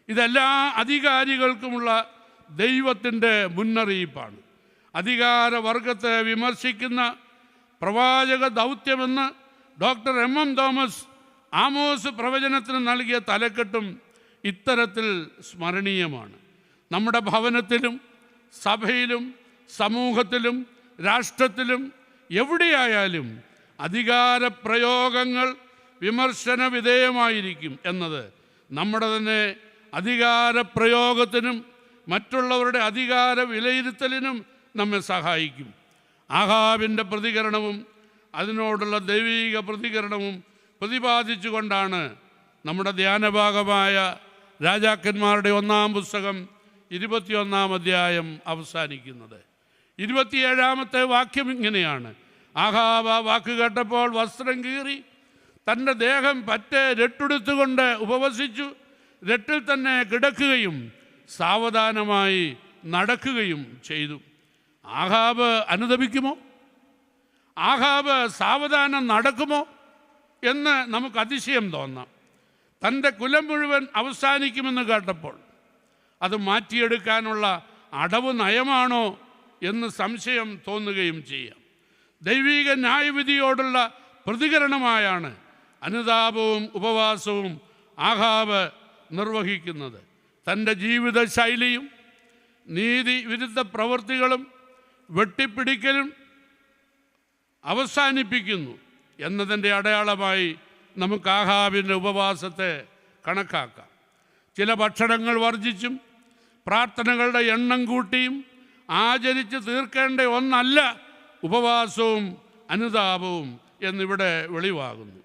ഇതെല്ലാ അധികാരികൾക്കുമുള്ള ദൈവത്തിൻ്റെ മുന്നറിയിപ്പാണ്. അധികാരവർഗത്തെ വിമർശിക്കുന്ന പ്രവാചക ദൗത്യമെന്ന് ഡോക്ടർ M.M. തോമസ് ആമോസ് പ്രവചനത്തിന് നൽകിയ തലക്കെട്ടും ഇത്തരത്തിൽ സ്മരണീയമാണ്. നമ്മുടെ ഭവനത്തിലും സഭയിലും സമൂഹത്തിലും രാഷ്ട്രത്തിലും എവിടെയായാലും അധികാരപ്രയോഗങ്ങൾ വിമർശന വിധേയമായിരിക്കും എന്നത് നമ്മുടെ തന്നെ അധികാരപ്രയോഗത്തിനും മറ്റുള്ളവരുടെ അധികാര വിലയിരുത്തലിനും നമ്മെ സഹായിക്കും. ആഹാബിൻ്റെ പ്രതികരണവും അതിനോടുള്ള ദൈവിക പ്രതികരണവും പ്രതിപാദിച്ചുകൊണ്ടാണ് നമ്മുടെ ധ്യാനഭാഗമായ രാജാക്കന്മാരുടെ 1-ാം പുസ്തകം 21-ാം അധ്യായം അവസാനിക്കുന്നത്. 27-ാമത്തെ വാക്യം ഇങ്ങനെയാണ്: ആഹാബ് വാക്ക് കേട്ടപ്പോൾ വസ്ത്രം കീറി തൻ്റെ ദേഹം പറ്റെ രട്ടെടുത്തുകൊണ്ട് ഉപവസിച്ചു, രട്ടിൽ തന്നെ കിടക്കുകയും സാവധാനമായി നടക്കുകയും ചെയ്തു. ആഹാബ് അനുതപിക്കുമോ? ആഹാബ് സാവധാനം നടക്കുമോ എന്ന് നമുക്ക് അതിശയം തോന്നാം. തൻ്റെ കുലം മുഴുവൻ അവസാനിക്കുമെന്ന് കേട്ടപ്പോൾ അത് മാറ്റിയെടുക്കാനുള്ള അടവ് നയമാണോ എന്ന് സംശയം തോന്നുകയും ചെയ്യാം. ദൈവിക ന്യായവിധിയോടുള്ള പ്രതികരണമായാണ് അനുതാപവും ഉപവാസവും ആഹാബ് നിർവഹിക്കുന്നത്. തൻ്റെ ജീവിത ശൈലിയും നീതി വിരുദ്ധ പ്രവൃത്തികളും വെട്ടിപ്പിടിക്കലും അവസാനിപ്പിക്കുന്നു എന്നതിൻ്റെ അടയാളമായി നമുക്ക് ആഹാബിൻ്റെ ഉപവാസത്തെ കണക്കാക്കാം. ചില ഭക്ഷണങ്ങൾ വർജിച്ചും പ്രാർത്ഥനകളുടെ എണ്ണം കൂട്ടിയും ആചരിച്ച് തീർക്കേണ്ട ഒന്നല്ല ഉപവാസവും അനുതാപവും എന്നിവിടെ വെളിവാകുന്നു.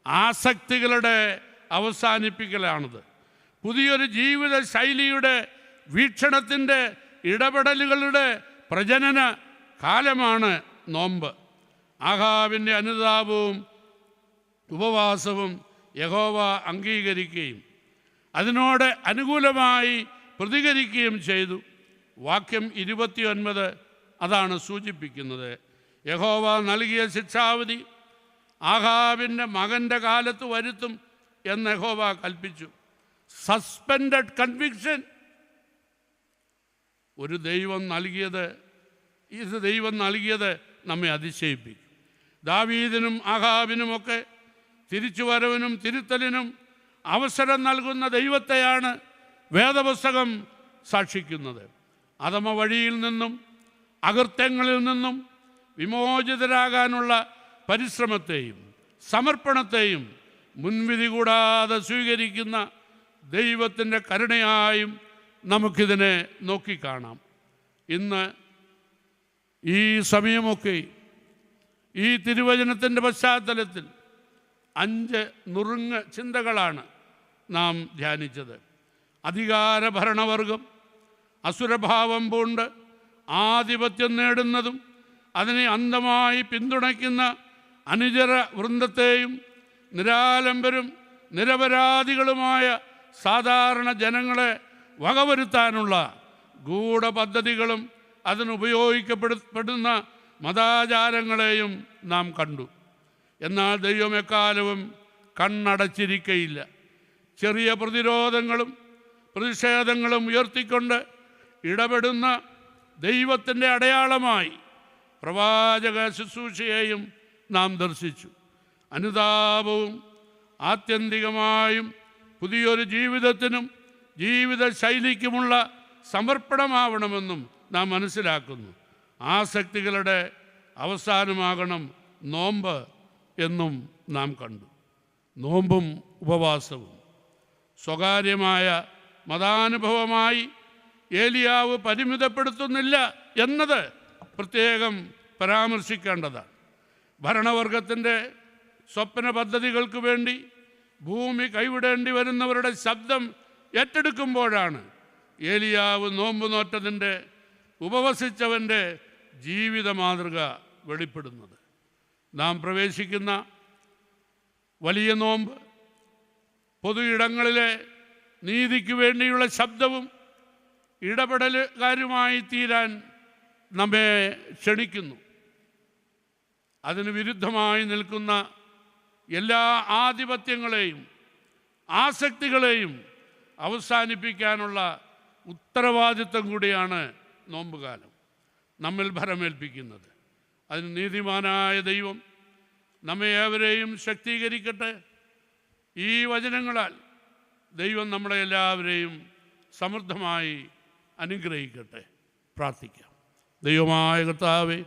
ആസക്തികളുടെ അവസാനിപ്പിക്കലാണിത്. പുതിയൊരു ജീവിത ശൈലിയുടെ വീക്ഷണത്തിൻ്റെ ഇടപെടലുകളുടെ പ്രജനന കാലമാണ് നോമ്പ്. ആഹാബിൻ്റെ അനുതാപവും ഉപവാസവും യഹോവ അംഗീകരിക്കുകയും അതിനോട് അനുകൂലമായി പ്രതികരിക്കുകയും ചെയ്തു. വാക്യം 29 അതാണ് സൂചിപ്പിക്കുന്നത്. യഹോവ നൽകിയ ശിക്ഷാവിധി ആഹാബിൻ്റെ മകൻ്റെ കാലത്ത് വരുത്തും എന്ന് യഹോവ കൽപ്പിച്ചു. Suspended conviction. ദൈവം നൽകിയത് നമ്മെ അതിശയിപ്പിക്കും. ദാവീദിനും ആഹാബിനുമൊക്കെ തിരിച്ചുവരവിനും തിരുത്തലിനും അവസരം നൽകുന്ന ദൈവത്തെയാണ് വേദപുസ്തകം സാക്ഷിക്കുന്നത്. അധമ വഴിയിൽ നിന്നും അകൃത്യങ്ങളിൽ നിന്നും വിമോചിതരാകാനുള്ള പരിശ്രമത്തെയും സമർപ്പണത്തെയും മുൻവിധി കൂടാതെ സ്വീകരിക്കുന്ന ദൈവത്തിൻ്റെ കരുണയായും നമുക്കിതിനെ നോക്കിക്കാണാം. ഇന്ന് ഈ സമയമൊക്കെ ഈ തിരുവചനത്തിൻ്റെ പശ്ചാത്തലത്തിൽ 5 നുറുങ്ങ് ചിന്തകളാണ് നാം ധ്യാനിച്ചത്. അധികാര ഭരണവർഗം അസുരഭാവം പൂണ്ട് ആധിപത്യം നേടുന്നതും അതിനെ അന്ധമായി പിന്തുണയ്ക്കുന്ന അനുചര വൃന്ദത്തെയും നിരാലംബരും നിരപരാധികളുമായ സാധാരണ ജനങ്ങളെ വകവരുത്താനുള്ള ഗൂഢപദ്ധതികളും അതിനുപയോഗിക്കപ്പെടുന്ന മതാചാരങ്ങളെയും നാം കണ്ടു. എന്നാൽ ദൈവം എക്കാലവും കണ്ണടച്ചിരിക്കയില്ല. ചെറിയ പ്രതിഷേധങ്ങളും ഉയർത്തിക്കൊണ്ട് ഇടപെടുന്ന ദൈവത്തിൻ്റെ അടയാളമായി പ്രവാചക ശുശ്രൂഷയെയും നാം ദർശിച്ചു. അനുതാപവും ആത്യന്തികമായും പുതിയൊരു ജീവിതത്തിനും ജീവിത ശൈലിക്കുമുള്ള സമർപ്പണമാവണമെന്നും നാം മനസ്സിലാക്കുന്നു. ആസക്തികളുടെ അവസാനമാകണം നോമ്പ് എന്നും നാം കണ്ടു. നോമ്പും ഉപവാസവും സ്വകാര്യമായ മതാനുഭവമായി ഏലിയാവ് പരിമിതപ്പെടുത്തുന്നില്ല എന്നത് പ്രത്യേകം പരാമർശിക്കേണ്ടതാണ്. ഭരണവർഗത്തിൻ്റെ സ്വപ്ന പദ്ധതികൾക്ക് വേണ്ടി ഭൂമി കൈവിടേണ്ടി വരുന്നവരുടെ ശബ്ദം ഏറ്റെടുക്കുമ്പോഴാണ് ഏലിയാവ് നോമ്പ് നോറ്റതിൻ്റെ ഉപവസിച്ചവൻ്റെ ജീവിത മാതൃക വെളിപ്പെടുന്നത്. നാം പ്രവേശിക്കുന്ന വലിയ നോമ്പ് പൊതു ഇടങ്ങളിലെ നീതിക്ക് വേണ്ടിയുള്ള ശബ്ദവും ഇടപെടലുകാരുമായി തീരാൻ നമ്മെ ക്ഷണിക്കുന്നു. അതിന് വിരുദ്ധമായി നിൽക്കുന്ന എല്ലാ ആധിപത്യങ്ങളെയും ആസക്തികളെയും അവസാനിപ്പിക്കാനുള്ള ഉത്തരവാദിത്വം കൂടിയാണ് നോമ്പുകാലം നമ്മിൽ ഭരമേൽപ്പിക്കുന്നത്. അതിന് നീതിമാനായ ദൈവം നമ്മെ ഏവരെയും ശക്തീകരിക്കട്ടെ. ഈ വചനങ്ങളാൽ ദൈവം നമ്മളെ എല്ലാവരെയും സമൃദ്ധമായി അനുഗ്രഹിക്കട്ടെ. പ്രാർത്ഥിക്കാം. ദൈവമായ കർത്താവേ,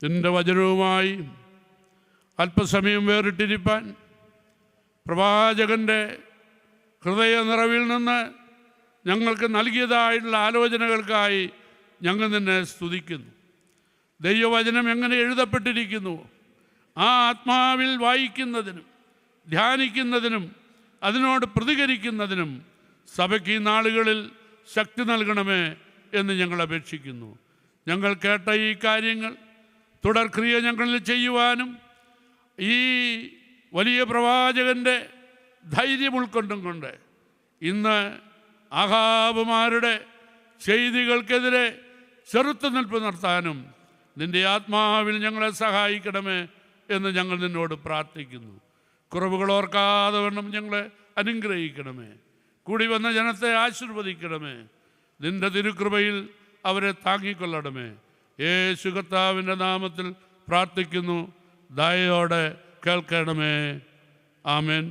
നിൻ്റെ വചനവുമായി അല്പസമയം വേറിട്ടിരിപ്പാൻ പ്രവാചകൻ്റെ ഹൃദയ നിറവിൽ നിന്ന് ഞങ്ങൾക്ക് നൽകിയതായിട്ടുള്ള ആലോചനകൾക്കായി ഞങ്ങൾ നിന്നെ സ്തുതിക്കുന്നു. ദൈവവചനം എങ്ങനെ എഴുതപ്പെട്ടിരിക്കുന്നു ആ ആത്മാവിൽ വായിക്കുന്നതിനും ധ്യാനിക്കുന്നതിനും അതിനോട് പ്രതികരിക്കുന്നതിനും സഭയ്ക്ക് ഈ നാളുകളിൽ ശക്തി നൽകണമേ എന്ന് ഞങ്ങൾ അപേക്ഷിക്കുന്നു. ഞങ്ങൾ കേട്ട ഈ കാര്യങ്ങൾ തുടർക്രിയ ഞങ്ങളിൽ ചെയ്യുവാനും ഈ വലിയ പ്രവാചകൻ്റെ ധൈര്യം ഉൾക്കൊണ്ടും കൊണ്ട് ഇന്ന് ആഹാബുമാരുടെ ചെയ്തികൾക്കെതിരെ ചെറുത്തുനിൽപ്പ് നടത്താനും നിൻ്റെ ആത്മാവിൽ ഞങ്ങളെ സഹായിക്കണമേ എന്ന് ഞങ്ങൾ നിന്നോട് പ്രാർത്ഥിക്കുന്നു. കുറവുകൾ ഓർക്കാതെ വണ്ണം ഞങ്ങളെ അനുഗ്രഹിക്കണമേ. കൂടി വന്ന ജനത്തെ ആശീർവദിക്കണമേ. നിൻ്റെ തിരുകൃപയിൽ അവരെ താങ്ങിക്കൊള്ളണമേ. യേശു കർത്താവിൻ്റെ നാമത്തിൽ പ്രാർത്ഥിക്കുന്നു. ദയയോടെ കേൾക്കണമേ. ആമേൻ.